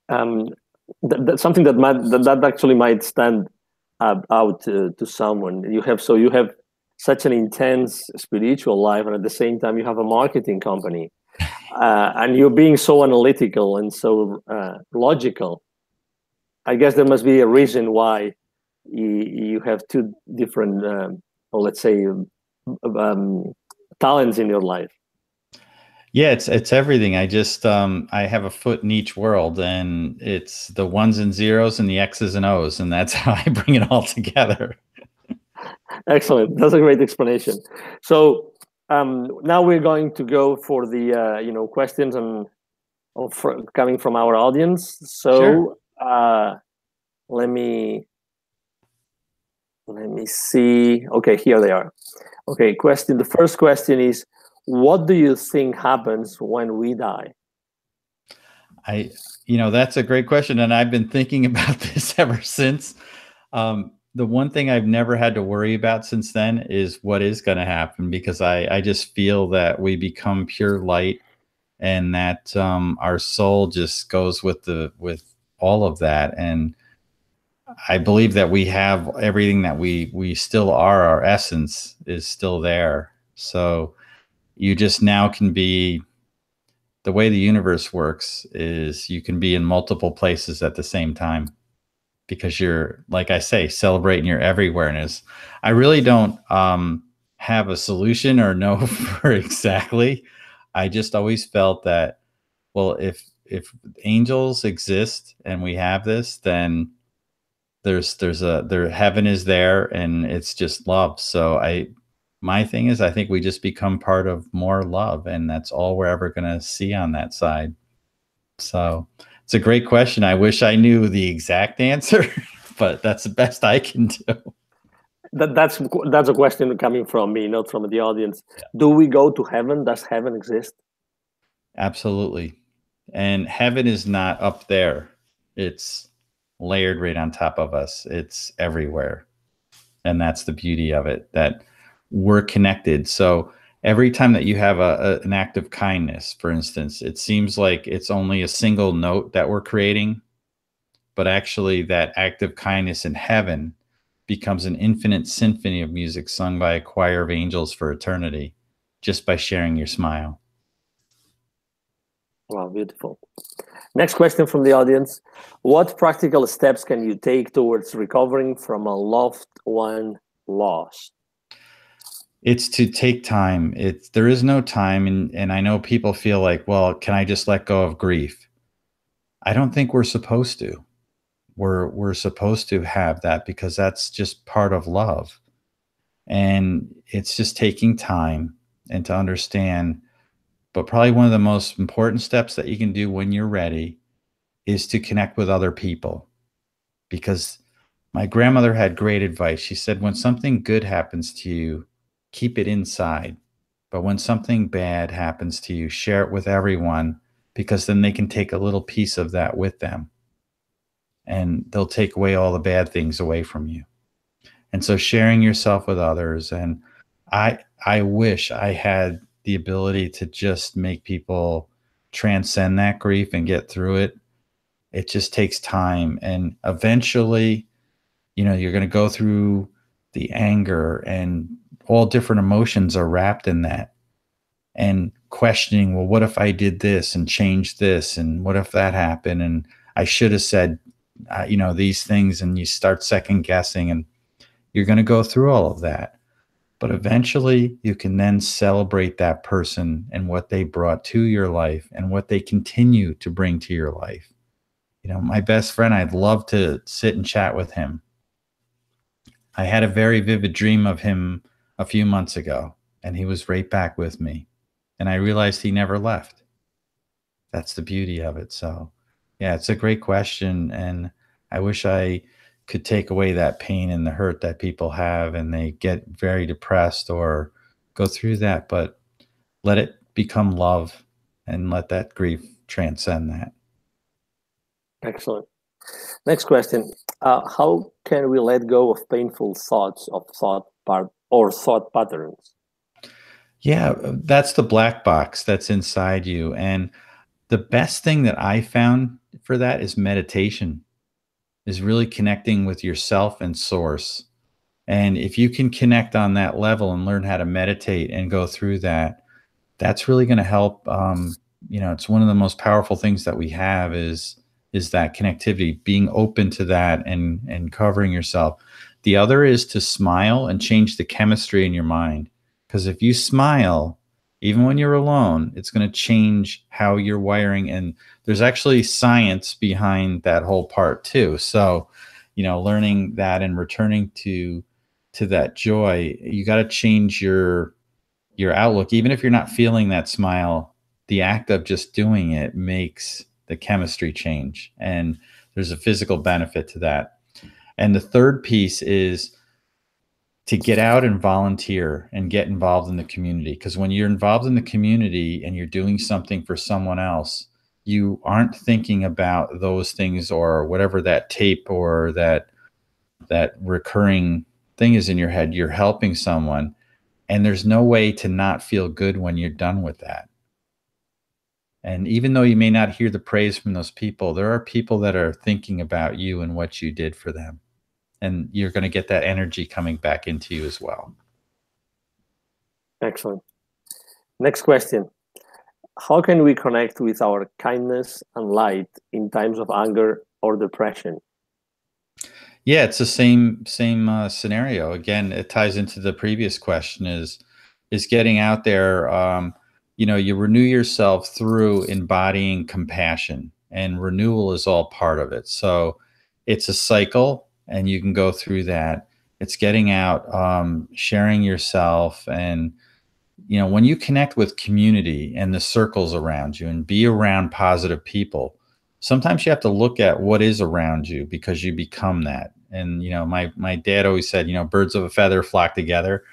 That's something that actually might stand out to someone. You have such an intense spiritual life, and at the same time you have a marketing company. and you're being so analytical and so logical, I guess there must be a reason why you have two different, or let's say, talents in your life. Yeah, it's everything. I just I have a foot in each world, and it's the ones and zeros and the X's and O's, and that's how I bring it all together. Excellent. That's a great explanation. So now we're going to go for the questions coming from our audience. So Sure. let me see. Okay, here they are. Okay, question. The first question is, what do you think happens when we die? That's a great question, and I've been thinking about this ever since. The one thing I've never had to worry about since then is what is going to happen, because I just feel that we become pure light, and that our soul just goes with all of that. And I believe that we have everything that we still are. Our essence is still there. So you just now can be, the way the universe works is you can be in multiple places at the same time, because you're, like I say, celebrating your everywhereness. I really don't have a solution or know for exactly. I just always felt that, well, if angels exist and we have this, then heaven is there, and it's just love. So my thing is, I think we just become part of more love, and that's all we're ever going to see on that side. So it's a great question. I wish I knew the exact answer, but that's the best I can do. That's a question coming from me, not from the audience. Yeah. Do we go to heaven? Does heaven exist? Absolutely. And heaven is not up there. It's layered right on top of us. It's everywhere. And that's the beauty of it, that we're connected. So every time that you have an act of kindness, for instance, it seems like it's only a single note that we're creating, but actually that act of kindness in heaven becomes an infinite symphony of music sung by a choir of angels for eternity, just by sharing your smile. Wow, beautiful. Next question from the audience. What practical steps can you take towards recovering from a loved one lost? It's to take time. There is no time. And I know people feel like, well, can I just let go of grief? I don't think we're supposed to. We're supposed to have that, because that's just part of love. And it's just taking time and to understand. But probably one of the most important steps that you can do when you're ready is to connect with other people. Because my grandmother had great advice. She said, when something good happens to you, keep it inside. But when something bad happens to you, share it with everyone, because then they can take a little piece of that with them. And they'll take away all the bad things away from you. And so sharing yourself with others. And I wish I had the ability to just make people transcend that grief and get through it. It just takes time. And eventually, you're going to go through the anger, and all different emotions are wrapped in that. And questioning, well, what if I did this and changed this? And what if that happened? And I should have said, these things. And you start second guessing, and you're going to go through all of that. But eventually you can then celebrate that person and what they brought to your life and what they continue to bring to your life. My best friend, I'd love to sit and chat with him. I had a very vivid dream of him a few months ago, and he was right back with me. And I realized he never left. That's the beauty of it. So yeah, it's a great question. And I wish I could take away that pain and the hurt that people have, and they get very depressed or go through that, but let it become love and let that grief transcend that. Excellent. Next question. How can we let go of painful thoughts or thought patterns? Yeah, that's the black box that's inside you. And the best thing that I found for that is meditation, is really connecting with yourself and source. And if you can connect on that level and learn how to meditate and go through that, that's really going to help you know, it's one of the most powerful things that we have is that connectivity, being open to that and covering yourself. The other is to smile and change the chemistry in your mind. Because if you smile, even when you're alone, it's going to change how you're wiring. And there's actually science behind that whole part too. So, you know, learning that and returning to that joy, you got to change your outlook. Even if you're not feeling that smile, the act of just doing it makes the chemistry change. And there's a physical benefit to that. And the third piece is to get out and volunteer and get involved in the community. Because when you're involved in the community and you're doing something for someone else, you aren't thinking about those things or whatever that tape or that recurring thing is in your head. You're helping someone. And there's no way to not feel good when you're done with that. And even though you may not hear the praise from those people, there are people that are thinking about you and what you did for them. And you're going to get that energy coming back into you as well. Excellent. Next question. How can we connect with our kindness and light in times of anger or depression? Yeah, it's the same scenario. Again, it ties into the previous question is getting out there. You know, you renew yourself through embodying compassion, and renewal is all part of it. So it's a cycle, and you can go through that. It's getting out, sharing yourself, and you know, when you connect with community and the circles around you and be around positive people, sometimes you have to look at what is around you because you become that. And, you know, my dad always said, you know, birds of a feather flock together.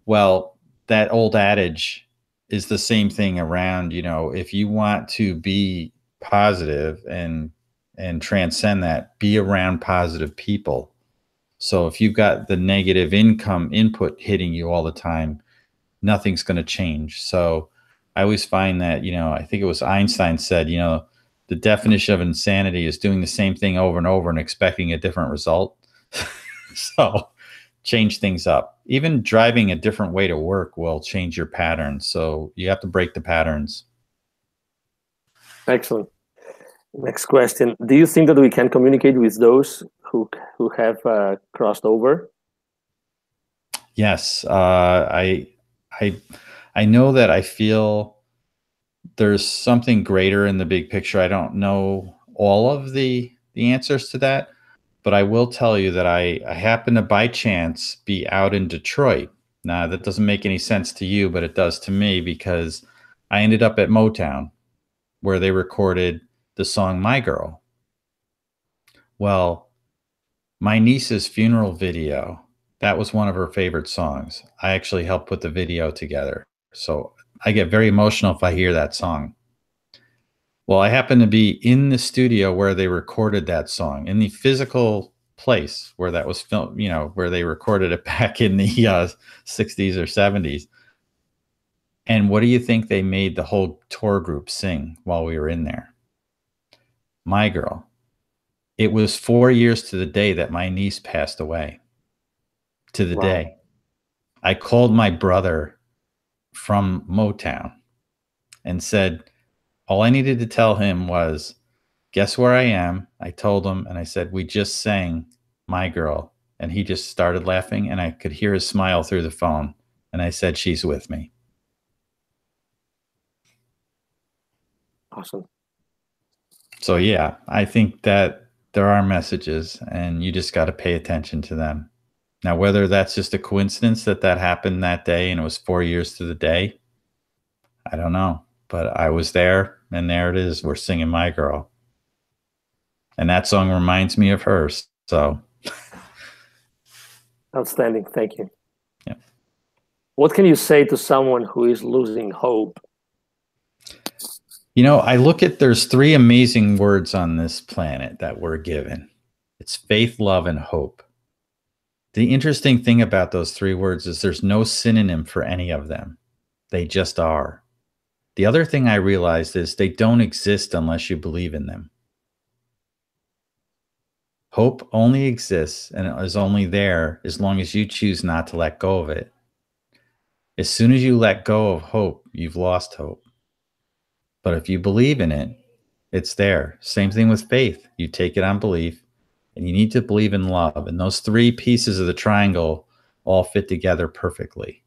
Well, that old adage is the same thing around, you know, if you want to be positive and transcend that, be around positive people. So if you've got the negative income input hitting you all the time, nothing's going to change. So I always find that, you know, I think it was Einstein said, you know, the definition of insanity is doing the same thing over and over and expecting a different result. So change things up. Even driving a different way to work will change your patterns. So you have to break the patterns. Excellent. Next question. Do you think that we can communicate with those who have crossed over? Yes. I know that I feel there's something greater in the big picture. I don't know all of the answers to that, but I will tell you that I happen to by chance be out in Detroit. Now, that doesn't make any sense to you, but it does to me because I ended up at Motown where they recorded the song My Girl. Well, my niece's funeral video, that was one of her favorite songs. I actually helped put the video together. So I get very emotional if I hear that song. Well, I happen to be in the studio where they recorded that song, in the physical place where that was filmed, you know, where they recorded it back in the 60s or 70s. And what do you think they made the whole tour group sing while we were in there? My Girl. It was 4 years to the day that my niece passed away. To the day. I called my brother from Motown and said, all I needed to tell him was, guess where I am? I told him, and I said, we just sang My Girl. And he just started laughing, and I could hear his smile through the phone. And I said, she's with me. Awesome. So, yeah, I think that there are messages, and you just got to pay attention to them. Now, whether that's just a coincidence that happened that day and it was 4 years to the day, I don't know. But I was there, and there it is. We're singing My Girl. And that song reminds me of her. So outstanding. Thank you. Yeah. What can you say to someone who is losing hope? You know, I look at, there's 3 amazing words on this planet that we're given. It's faith, love, and hope. The interesting thing about those 3 words is there's no synonym for any of them. They just are. The other thing I realized is they don't exist unless you believe in them. Hope only exists and is only there as long as you choose not to let go of it. As soon as you let go of hope, you've lost hope. But if you believe in it, it's there. Same thing with faith. You take it on belief, and you need to believe in love. And those three pieces of the triangle all fit together perfectly.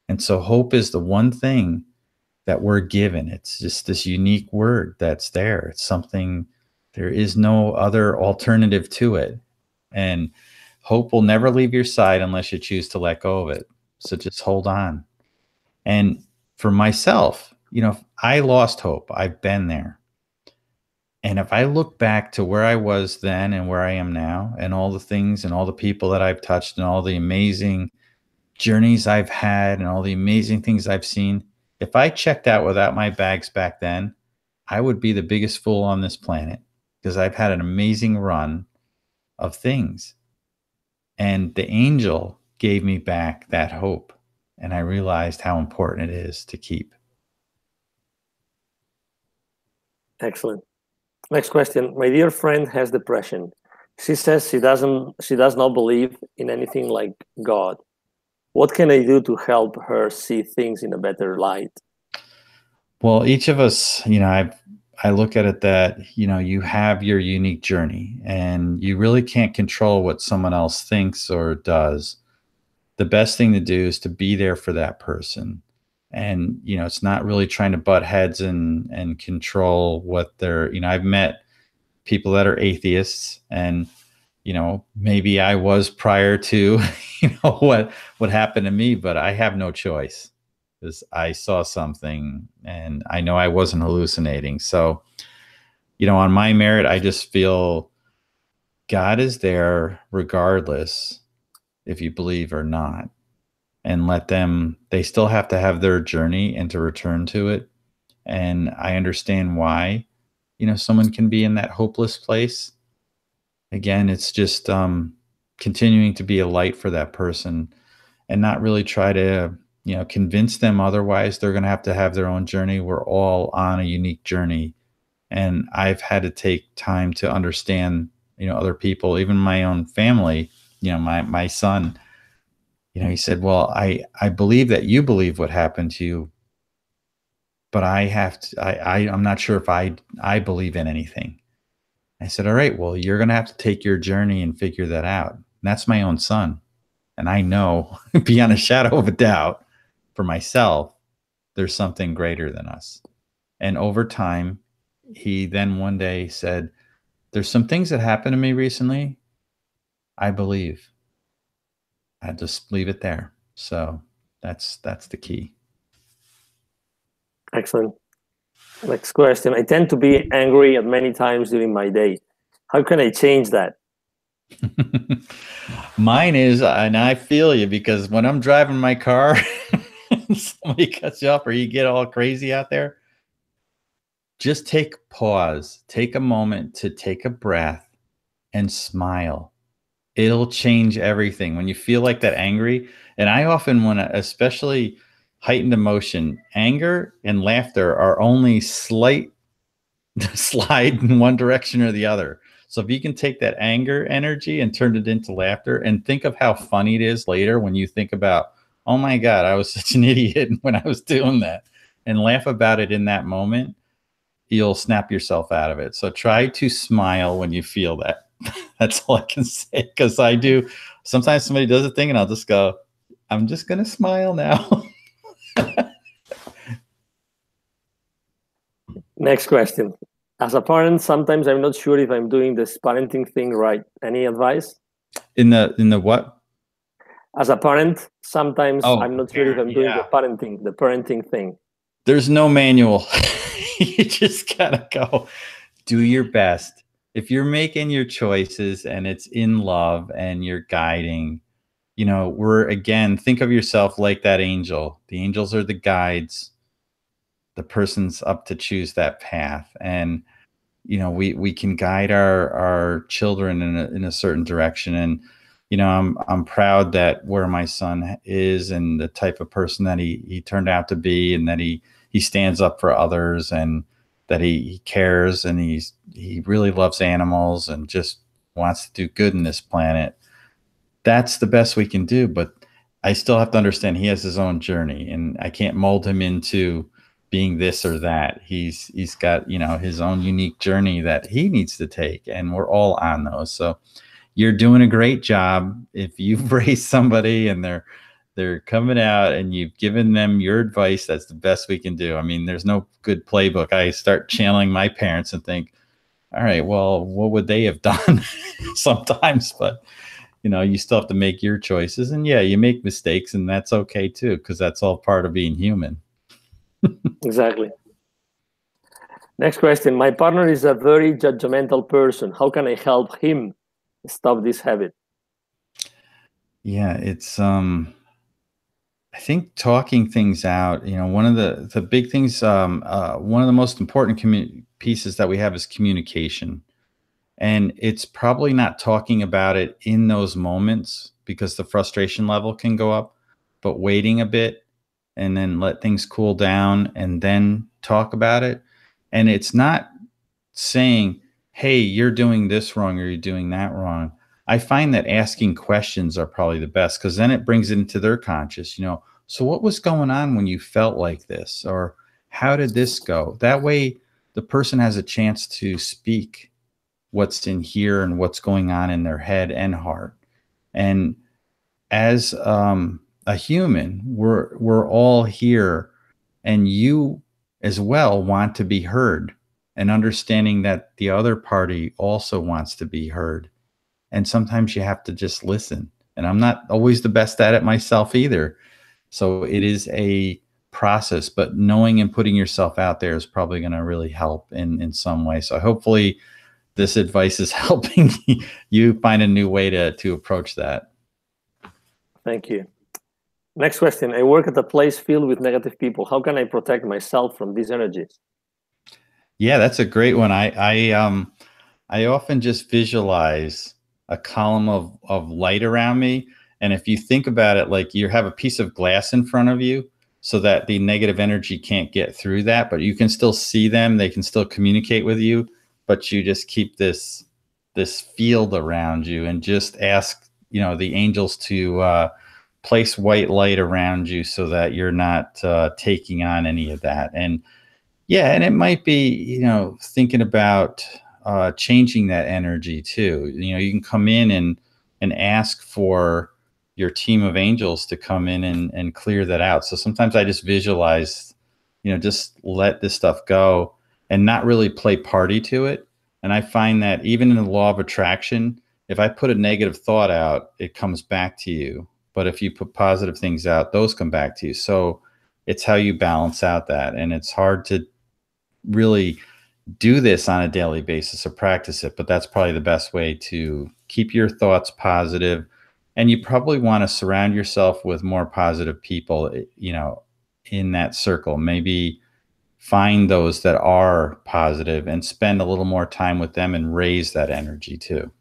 And so hope is the one thing that we're given. It's just this unique word that's there. It's something, there is no other alternative to it. And hope will never leave your side unless you choose to let go of it. So just hold on. And for myself, you know, I lost hope. I've been there. And if I look back to where I was then and where I am now, and all the things and all the people that I've touched and all the amazing journeys I've had and all the amazing things I've seen, if I checked out without my bags back then, I would be the biggest fool on this planet, because I've had an amazing run of things. And the angel gave me back that hope. And I realized how important it is to keep. Excellent. Next question. My dear friend has depression. She says she does not believe in anything like God. What can I do to help her see things in a better light? Well, each of us, you know, I look at it that, you know, you have your unique journey, and you really can't control what someone else thinks or does. The best thing to do is to be there for that person. And, you know, it's not really trying to butt heads and control what they're, you know, I've met people that are atheists, and, you know, maybe I was prior to, you know, what happened to me, but I have no choice, because I saw something and I know I wasn't hallucinating. So, you know, on my merit, I just feel God is there regardless if you believe or not, and let them, they still have to have their journey and to return to it. And I understand why, you know, someone can be in that hopeless place. Again, it's just continuing to be a light for that person, and not really try to, you know, convince them otherwise. They're going to have their own journey. We're all on a unique journey. And I've had to take time to understand, you know, other people, even my own family. You know, my son, you know, he said, well, I believe that you believe what happened to you, but I'm not sure if I believe in anything. I said, all right, well, you're going to have to take your journey and figure that out. And that's my own son. And I know beyond a shadow of a doubt for myself, there's something greater than us. And over time, he then one day said, there's some things that happened to me recently. I believe. I just leave it there. So that's the key. Excellent. Next question. I tend to be angry at many times during my day. How can I change that? Mine is, and I feel you, because when I'm driving my car, somebody cuts you off or you get all crazy out there, just take pause, take a moment to take a breath and smile. It'll change everything. When you feel like that angry, and I often want to, especially heightened emotion, anger and laughter are only slight slide in one direction or the other. So if you can take that anger energy and turn it into laughter, and think of how funny it is later when you think about, oh my God, I was such an idiot when I was doing that, and laugh about it in that moment, you'll snap yourself out of it. So try to smile when you feel that. That's all I can say, because I do. Sometimes somebody does a thing and I'll just go, I'm just going to smile now. Next question. As a parent, sometimes I'm not sure if I'm doing this parenting thing right. Any advice? In the what? As a parent, sometimes I'm not sure if I'm doing the parenting thing. There's no manual. You just gotta go do your best. If you're making your choices and it's in love and you're guiding, you know, think of yourself like that angel. The angels are the guides. The person's up to choose that path. And, you know, we can guide our children in a certain direction. And, you know, I'm proud that where my son is and the type of person that he turned out to be, and that he stands up for others, and that he cares, and he really loves animals and just wants to do good in this planet. That's the best we can do. But I still have to understand he has his own journey, and I can't mold him into being this or that. He's got, you know, his own unique journey that he needs to take, and we're all on those. So you're doing a great job. If you've raised somebody and they're coming out and you've given them your advice, that's the best we can do. I mean, there's no good playbook. I start channeling my parents and think, all right, well, what would they have done sometimes? But, you know, you still have to make your choices. And yeah, you make mistakes, and that's okay too, because that's all part of being human. Exactly. Next question. My partner is a very judgmental person. How can I help him stop this habit? Yeah, it's I think talking things out, you know, one of the big things, one of the most important pieces that we have is communication. And it's probably not talking about it in those moments because the frustration level can go up, but waiting a bit and then let things cool down and then talk about it. And it's not saying, hey, you're doing this wrong or you're doing that wrong. I find that asking questions are probably the best, because then it brings it into their conscious, you know, so what was going on when you felt like this? Or how did this go? That way the person has a chance to speak what's in here and what's going on in their head and heart. And as a human, we're all here, and you as well want to be heard, and understanding that the other party also wants to be heard. And sometimes you have to just listen. And I'm not always the best at it myself either. So it is a process, but knowing and putting yourself out there is probably going to really help in some way. So hopefully this advice is helping you find a new way to approach that. Thank you. Next question. I work at a place filled with negative people. How can I protect myself from these energies? Yeah, that's a great one. I often just visualize a column of light around me. And if you think about it, like you have a piece of glass in front of you so that the negative energy can't get through that, but you can still see them. They can still communicate with you, but you just keep this field around you and just ask, you know, the angels to place white light around you so that you're not taking on any of that. And yeah, and it might be, you know, thinking about changing that energy too. You know, you can come in and ask for your team of angels to come in and clear that out. So sometimes I just visualize, you know, just let this stuff go and not really play party to it. And I find that even in the law of attraction, if I put a negative thought out, it comes back to you. But if you put positive things out, those come back to you. So it's how you balance out that. And it's hard to really do this on a daily basis or practice it, but that's probably the best way to keep your thoughts positive. And you probably want to surround yourself with more positive people, you know, in that circle. Maybe find those that are positive and spend a little more time with them and raise that energy too.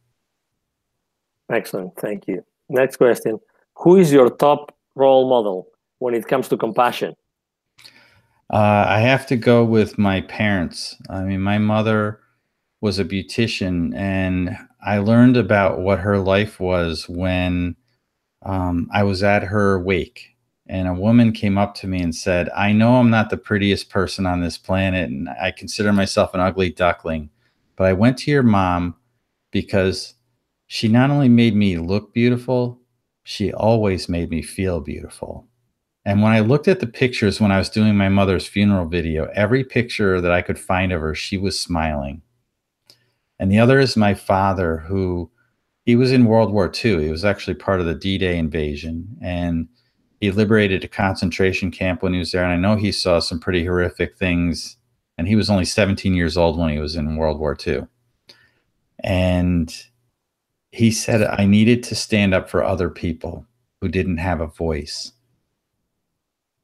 Excellent. Thank you. Next question. Who is your top role model when it comes to compassion? I have to go with my parents. I mean, my mother was a beautician, and I learned about what her life was when I was at her wake. And a woman came up to me and said, I know I'm not the prettiest person on this planet, and I consider myself an ugly duckling, but I went to your mom because she not only made me look beautiful, she always made me feel beautiful. And when I looked at the pictures when I was doing my mother's funeral video, every picture that I could find of her, she was smiling. And the other is my father, who he was in World War II. He was actually part of the D-Day invasion, and he liberated a concentration camp when he was there. And I know he saw some pretty horrific things, and he was only 17 years old when he was in World War II. And he said, I needed to stand up for other people who didn't have a voice.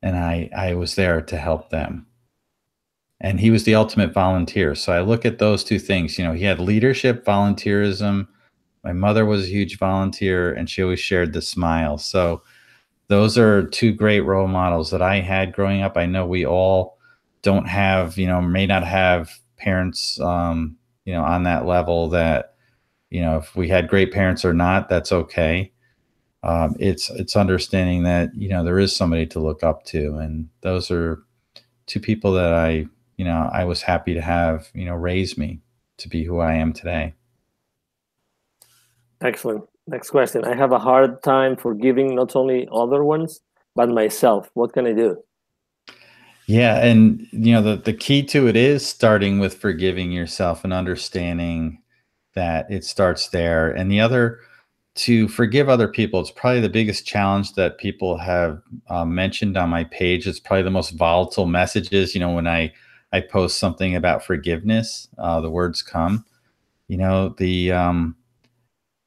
And I was there to help them. And he was the ultimate volunteer. So I look at those two things. You know, he had leadership, volunteerism. My mother was a huge volunteer, and she always shared the smile. So those are two great role models that I had growing up. I know we all don't have, you know, may not have parents, you know, on that level that, you know, if we had great parents or not, that's okay. It's understanding that, you know, there is somebody to look up to, and those are two people that I was happy to have, raise me to be who I am today. Excellent. Next question. I have a hard time forgiving not only other ones, but myself. What can I do? Yeah. And, the key to it is starting with forgiving yourself and understanding that it starts there. And the other, to forgive other people, it's probably the biggest challenge that people have mentioned on my page. It's probably the most volatile messages. When I post something about forgiveness, the words come.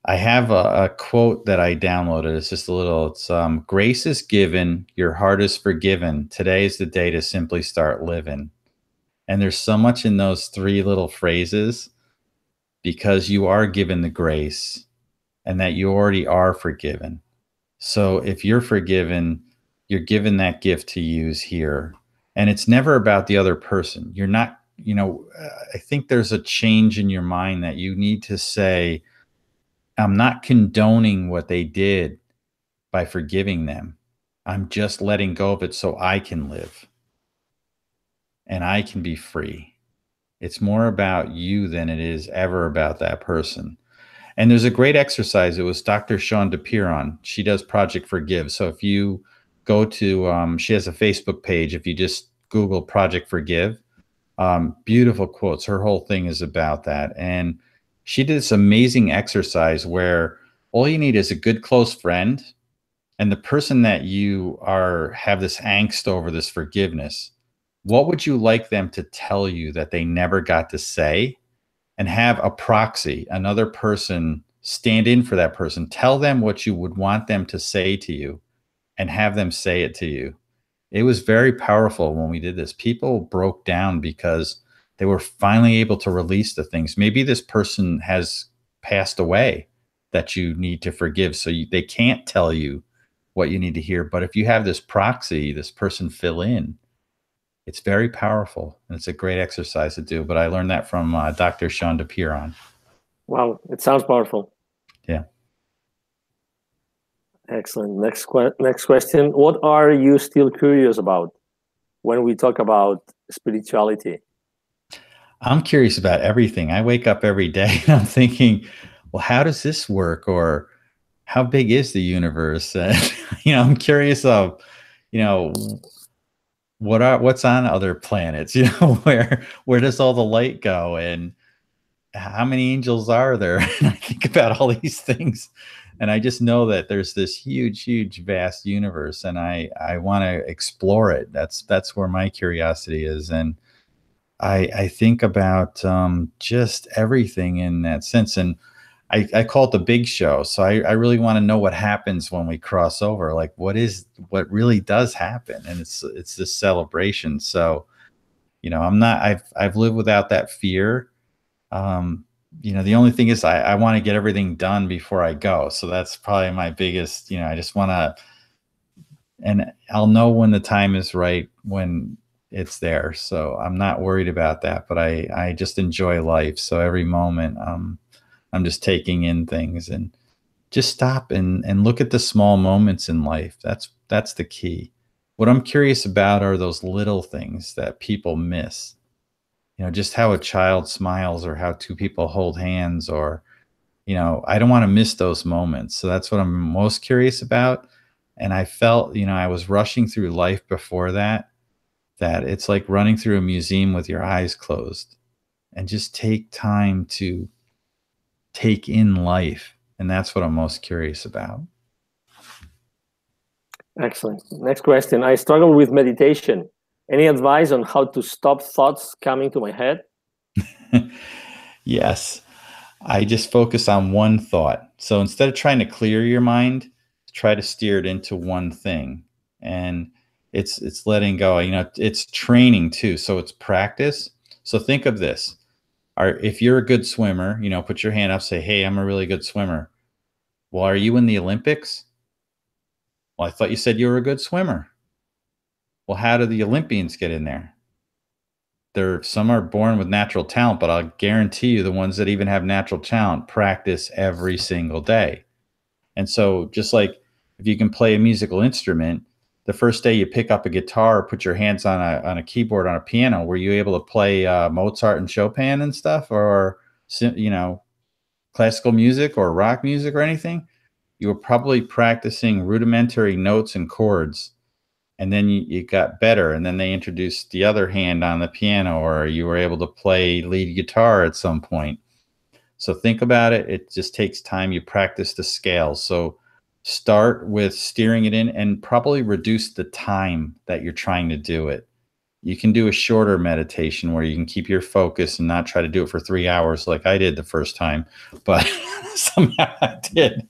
I have a quote that I downloaded. It's just a little. It's grace is given, your heart is forgiven. Today is the day to simply start living. And there's so much in those three little phrases, because you are given the grace and that you already are forgiven. So if you're forgiven, you're given that gift to use here. And it's never about the other person. You're not, I think there's a change in your mind that you need to say, I'm not condoning what they did by forgiving them. I'm just letting go of it so I can live and I can be free. It's more about you than it is ever about that person. And there's a great exercise. It was Dr. Shawn DePiron. She does Project Forgive. So if you go to, she has a Facebook page. If you just Google Project Forgive, beautiful quotes. Her whole thing is about that. And she did this amazing exercise where all you need is a good close friend, and the person that you have this angst over, this forgiveness. What would you like them to tell you that they never got to say? And have a proxy, another person, stand in for that person. Tell them what you would want them to say to you and have them say it to you. It was very powerful when we did this. People broke down because they were finally able to release the things. Maybe this person has passed away that you need to forgive, so they can't tell you what you need to hear. But if you have this proxy, this person fill in, it's very powerful, and it's a great exercise to do. But I learned that from Dr. Shawn DePiron. Wow, it sounds powerful. Yeah. Excellent. Next question. What are you still curious about when we talk about spirituality? I'm curious about everything. I wake up every day and I'm thinking, well, how does this work? Or how big is the universe? I'm curious of, what's on other planets, where does all the light go, and how many angels are there? And I think about all these things, and I just know that there's this huge vast universe, and I want to explore it. That's where my curiosity is. And I think about just everything in that sense. And I call it the big show. So I really want to know what happens when we cross over, like what really does happen. And it's this celebration. So, I've lived without that fear. The only thing is I want to get everything done before I go. So that's probably my biggest, I just want to, and I'll know when the time is right, when it's there. So I'm not worried about that, but I just enjoy life. So every moment, I'm just taking in things, and just stop and look at the small moments in life. That's the key. What I'm curious about are those little things that people miss. Just how a child smiles, or how two people hold hands, or, I don't want to miss those moments. So that's what I'm most curious about. And I felt, I was rushing through life before that it's like running through a museum with your eyes closed, and just take time to take in life. And that's what I'm most curious about. Excellent. Next question. I struggle with meditation. Any advice on how to stop thoughts coming to my head? Yes. I just focus on one thought. So instead of trying to clear your mind, try to steer it into one thing. And it's letting go. It's training too. So it's practice. So think of this. If you're a good swimmer, put your hand up, say, hey, I'm a really good swimmer. Well, are you in the Olympics? Well, I thought you said you were a good swimmer. Well, how do the Olympians get in there? Some are born with natural talent, but I'll guarantee you the ones that even have natural talent practice every single day. And so just like if you can play a musical instrument, the first day you pick up a guitar or put your hands on a keyboard on a piano, were you able to play Mozart and Chopin and stuff, or, you know, classical music or rock music or anything? You were probably practicing rudimentary notes and chords, and then you got better, and then they introduced the other hand on the piano, or you were able to play lead guitar at some point. So think about it. It just takes time. You practice the scales. So start with steering it in, and probably reduce the time that you're trying to do it. You can do a shorter meditation where you can keep your focus and not try to do it for 3 hours like I did the first time, but somehow I did.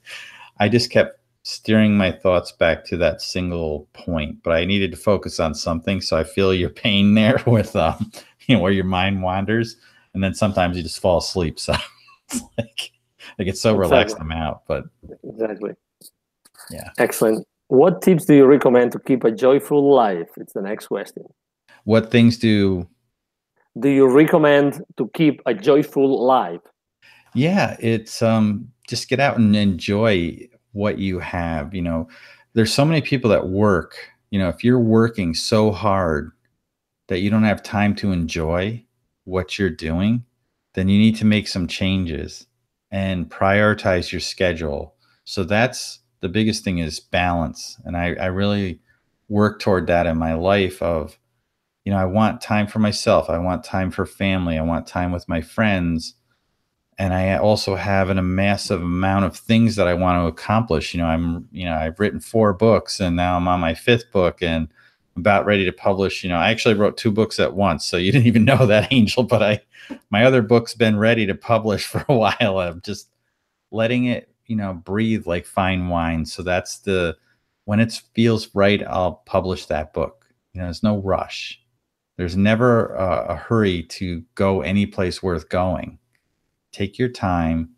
I just kept steering my thoughts back to that single point, but I needed to focus on something. So I feel your pain there with, you know, where your mind wanders, and then sometimes you just fall asleep. So it's like I get so relaxed, I'm out. But exactly. Yeah. Excellent. What tips do you recommend to keep a joyful life? It's the next question. What things do you recommend to keep a joyful life? Yeah, it's just get out and enjoy what you have. You know, there's so many people that work. You know, if you're working so hard that you don't have time to enjoy what you're doing, then you need to make some changes and prioritize your schedule. So that's the biggest thing, is balance. And I really work toward that in my life of, you know, I want time for myself. I want time for family. I want time with my friends. And I also have a massive amount of things that I want to accomplish. You know, I've written 4 books, and now I'm on my 5th book, and I'm about ready to publish. You know, I actually wrote 2 books at once. So you didn't even know that, Angel, but my other book's been ready to publish for a while. I'm just letting it, you know, breathe like fine wine. So that's when it feels right, I'll publish that book. You know, there's no rush. There's never a hurry to go any place worth going. Take your time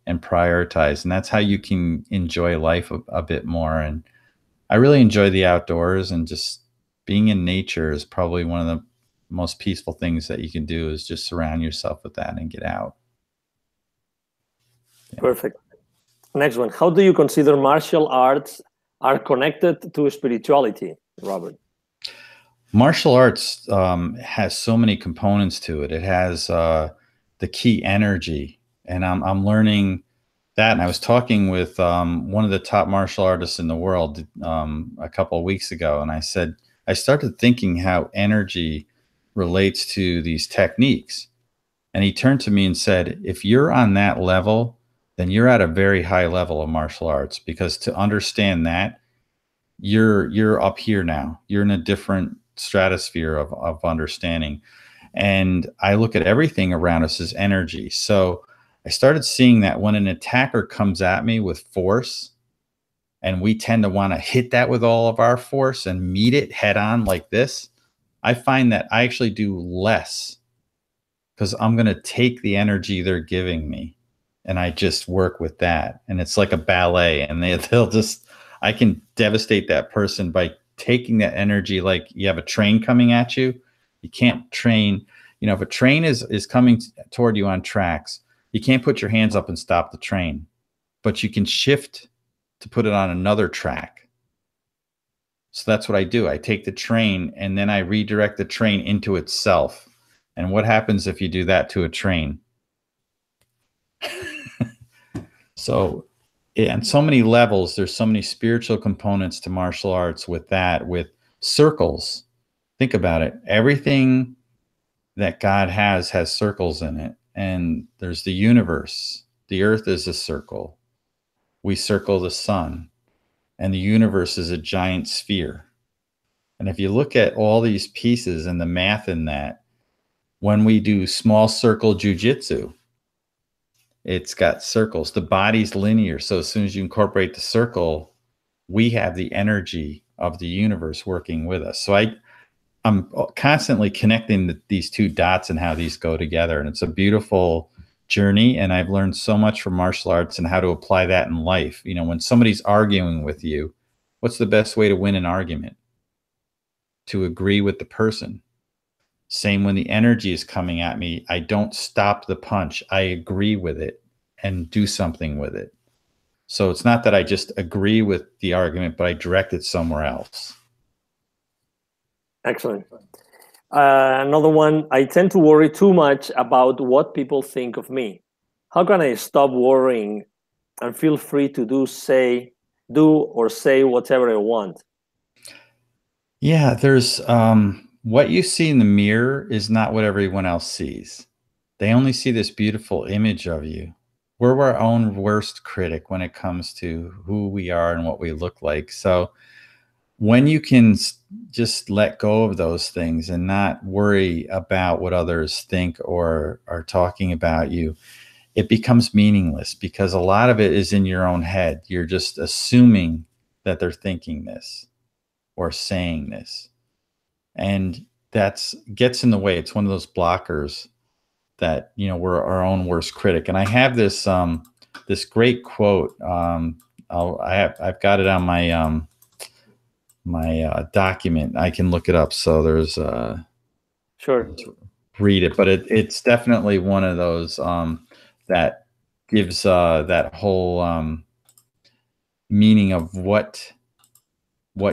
and prioritize. And that's how you can enjoy life a bit more. And I really enjoy the outdoors, and just being in nature is probably one of the most peaceful things that you can do, is just surround yourself with that and get out. Yeah. Perfect. Next one. How do you consider martial arts are connected to spirituality, Robert? Martial arts has so many components to it. It has the key energy, and I'm learning that. And I was talking with one of the top martial artists in the world a couple of weeks ago, and I said, I started thinking how energy relates to these techniques. And he turned to me and said, if you're on that level, then you're at a very high level of martial arts, because to understand that, you're up here now. You're in a different stratosphere of understanding. And I look at everything around us as energy. So I started seeing that when an attacker comes at me with force, and we tend to want to hit that with all of our force and meet it head on like this, I find that I actually do less, because I'm going to take the energy they're giving me, and I just work with that. And it's like a ballet, and they'll just, I can devastate that person by taking that energy. Like you have a train coming at you. You can't train, you know, if a train is coming toward you on tracks, you can't put your hands up and stop the train, but you can shift to put it on another track. So that's what I do. I take the train, and then I redirect the train into itself. And what happens if you do that to a train? So on so many levels, there's so many spiritual components to martial arts with that, with circles. Think about it. Everything that God has circles in it. And there's the universe. The earth is a circle. We circle the sun. And the universe is a giant sphere. And if you look at all these pieces and the math in that, when we do small circle jujitsu, it's got circles. The body's linear. So as soon as you incorporate the circle, we have the energy of the universe working with us. So I'm constantly connecting these 2 dots and how these go together. And it's a beautiful journey. And I've learned so much from martial arts and how to apply that in life. You know, when somebody's arguing with you, what's the best way to win an argument? To agree with the person. Same when the energy is coming at me, I don't stop the punch. I agree with it and do something with it. So it's not that I just agree with the argument, but I direct it somewhere else. Excellent. Another one, I tend to worry too much about what people think of me. How can I stop worrying and feel free to do or say whatever I want? Yeah, there's what you see in the mirror is not what everyone else sees. They only see this beautiful image of you. We're our own worst critic when it comes to who we are and what we look like. So when you can just let go of those things and not worry about what others think or are talking about you, it becomes meaningless because a lot of it is in your own head. You're just assuming that they're thinking this or saying this. And that's gets in the way. It's one of those blockers that, you know, we're our own worst critic. And I have this this great quote. I've got it on my my document. I can look it up. So there's Sure. Read it, but it's definitely one of those that gives that whole meaning of what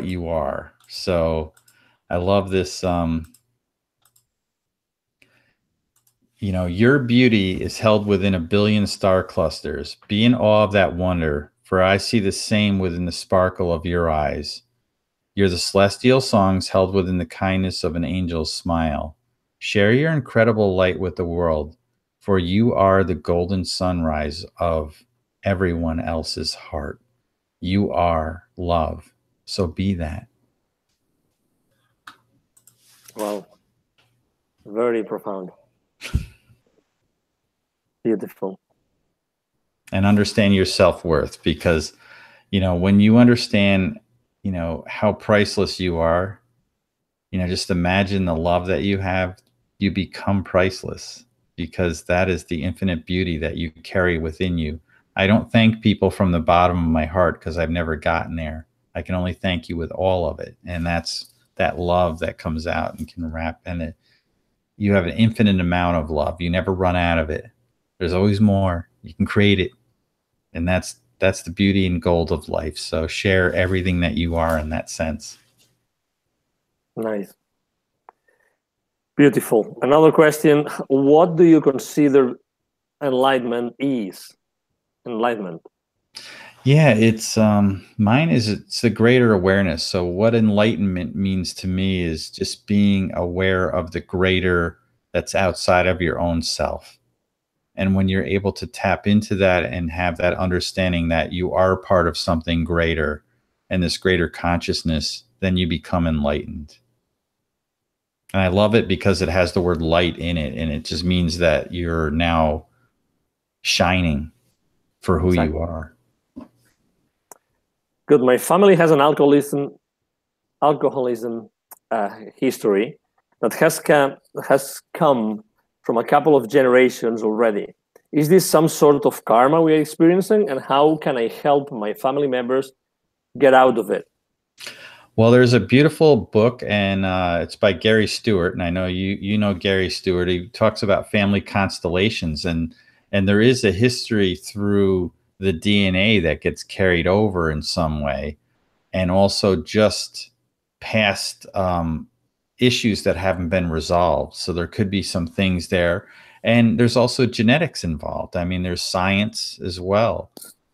you are. So I love this. You know, your beauty is held within 1,000,000,000 star clusters. Be in awe of that wonder, for I see the same within the sparkle of your eyes. You're the celestial songs held within the kindness of an angel's smile. Share your incredible light with the world, for you are the golden sunrise of everyone else's heart. You are love, so be that. Wow. Very profound. Beautiful. And understand your self-worth, because, you know, when you understand, you know, how priceless you are, you know, just imagine the love that you have, you become priceless, because that is the infinite beauty that you carry within you. I don't thank people from the bottom of my heart because I've never gotten there. I can only thank you with all of it. And that's that love that comes out and can wrap in it. You have an infinite amount of love. You never run out of it. There's always more. You can create it. And that's the beauty and gold of life. So share everything that you are in that sense. Nice. Beautiful. Another question. What do you consider enlightenment is? Enlightenment. Yeah, it's mine is it's a greater awareness. So what enlightenment means to me is just being aware of the greater that's outside of your own self. And when you're able to tap into that and have that understanding that you are part of something greater and this greater consciousness, then you become enlightened. And I love it because it has the word light in it, and it just means that you're now shining for who you are. Good. My family has an alcoholism history that has come from a couple of generations already. Is this some sort of karma we are experiencing, and how can I help my family members get out of it? Well, there's a beautiful book, and it's by Gary Stewart, and I know you know Gary Stewart. He talks about family constellations, and there is a history through the DNA that gets carried over in some way, and also just past issues that haven't been resolved. So there could be some things there. And there's also genetics involved. I mean, there's science as well.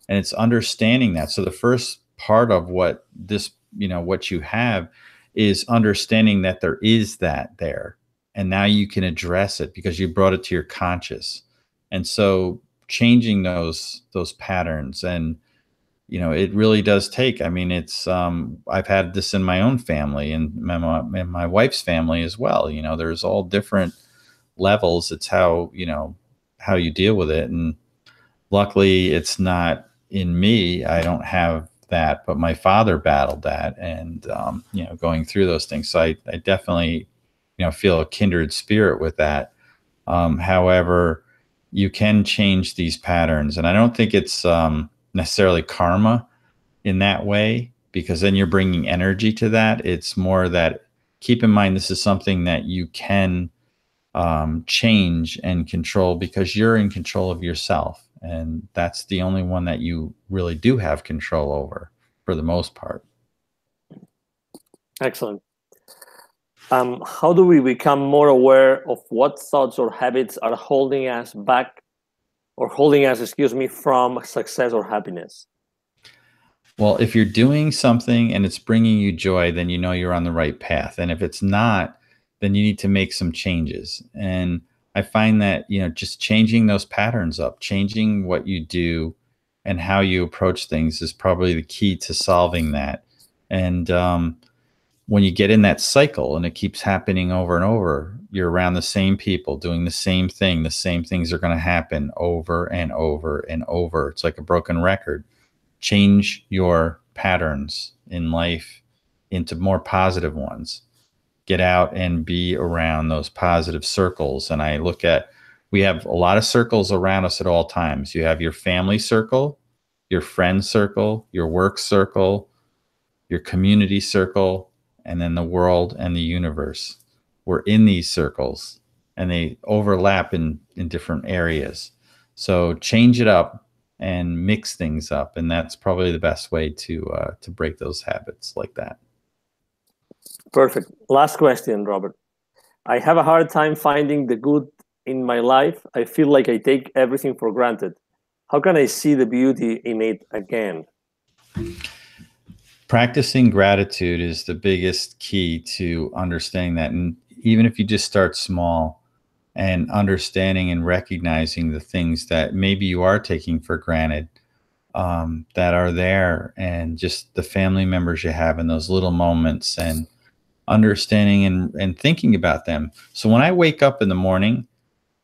And it's understanding that. So the first part of what this, you know, what you have is understanding that there is that there. And now you can address it because you brought it to your conscious. And so changing those patterns, and you know, it really does take, I mean, it's, I've had this in my own family and my wife's family as well. You know, there's all different levels. It's how, you know, how you deal with it. And luckily it's not in me. I don't have that, but my father battled that and, you know, going through those things. So I definitely, you know, feel a kindred spirit with that. However, you can change these patterns. And I don't think it's, necessarily karma in that way, because then you're bringing energy to that. It's more that keep in mind, this is something that you can change and control, because you're in control of yourself. And that's the only one that you really do have control over for the most part. Excellent. How do we become more aware of what thoughts or habits are holding us back, or holding us, excuse me, from success or happiness? Well, if you're doing something and it's bringing you joy, then you know you're on the right path. And if it's not, then you need to make some changes. And I find that, just changing those patterns up, changing what you do and how you approach things is probably the key to solving that. And when you get in that cycle and it keeps happening over and over, you're around the same people doing the same thing. The same things are going to happen over and over and over. It's like a broken record. Change your patterns in life into more positive ones. Get out and be around those positive circles. And I look at, we have a lot of circles around us at all times. You have your family circle, your friend circle, your work circle, your community circle, and then the world and the universe. We're in these circles and they overlap in different areas. So change it up and mix things up. And that's probably the best way to break those habits like that. Perfect. Last question, Robert. I have a hard time finding the good in my life. I feel like I take everything for granted. How can I see the beauty in it again? Practicing gratitude is the biggest key to understanding that. And even if you just start small and understanding and recognizing the things that maybe you are taking for granted, that are there, and just the family members you have in those little moments, and understanding and thinking about them. So when I wake up in the morning,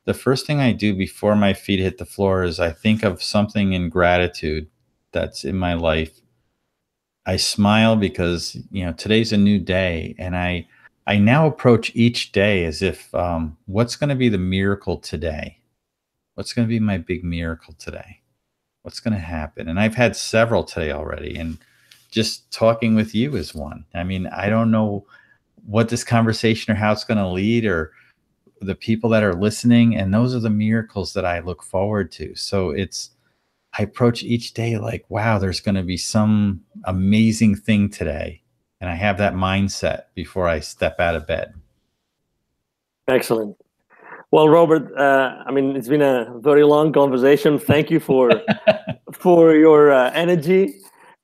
the first thing I do before my feet hit the floor is I think of something in gratitude that's in my life. I smile because, today's a new day, and I now approach each day as if, what's going to be the miracle today? What's going to be my big miracle today? What's going to happen? And I've had several today already, and just talking with you is one. I mean, I don't know what this conversation or how it's going to lead, or the people that are listening, and those are the miracles that I look forward to. So I approach each day like, wow, there's going to be some amazing thing today. And I have that mindset before I step out of bed. Excellent. Well, Robert, it's been a very long conversation. Thank you for your energy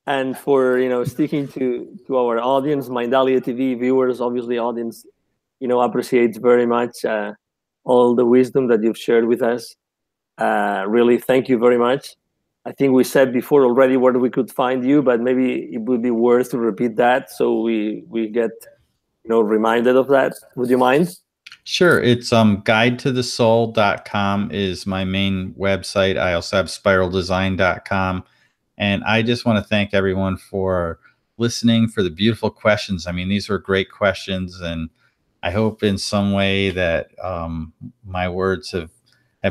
and for sticking to our audience, Mindalia TV viewers. Obviously, audience appreciates very much all the wisdom that you've shared with us. Really, thank you very much. I think we said before already where we could find you, but maybe it would be worth to repeat that so we get reminded of that. Would you mind? Sure. It's guidetothesoul.com is my main website. I also have spiraldesign.com. And I just want to thank everyone for listening, for the beautiful questions. I mean, these were great questions, and I hope in some way that my words have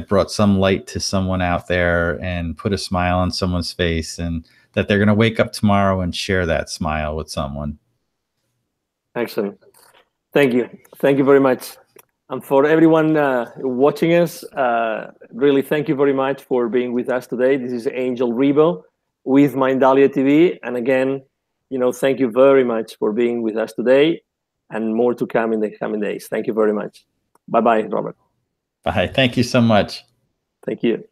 brought some light to someone out there and put a smile on someone's face, and that they're going to wake up tomorrow and share that smile with someone. Excellent. Thank you. Thank you very much. And for everyone watching us, really thank you very much for being with us today. This is Angel Rebo with Mindalia TV. And again, thank you very much for being with us today, and more to come in the coming days. Thank you very much. Bye-bye, Robert. Bye. Thank you so much. Thank you.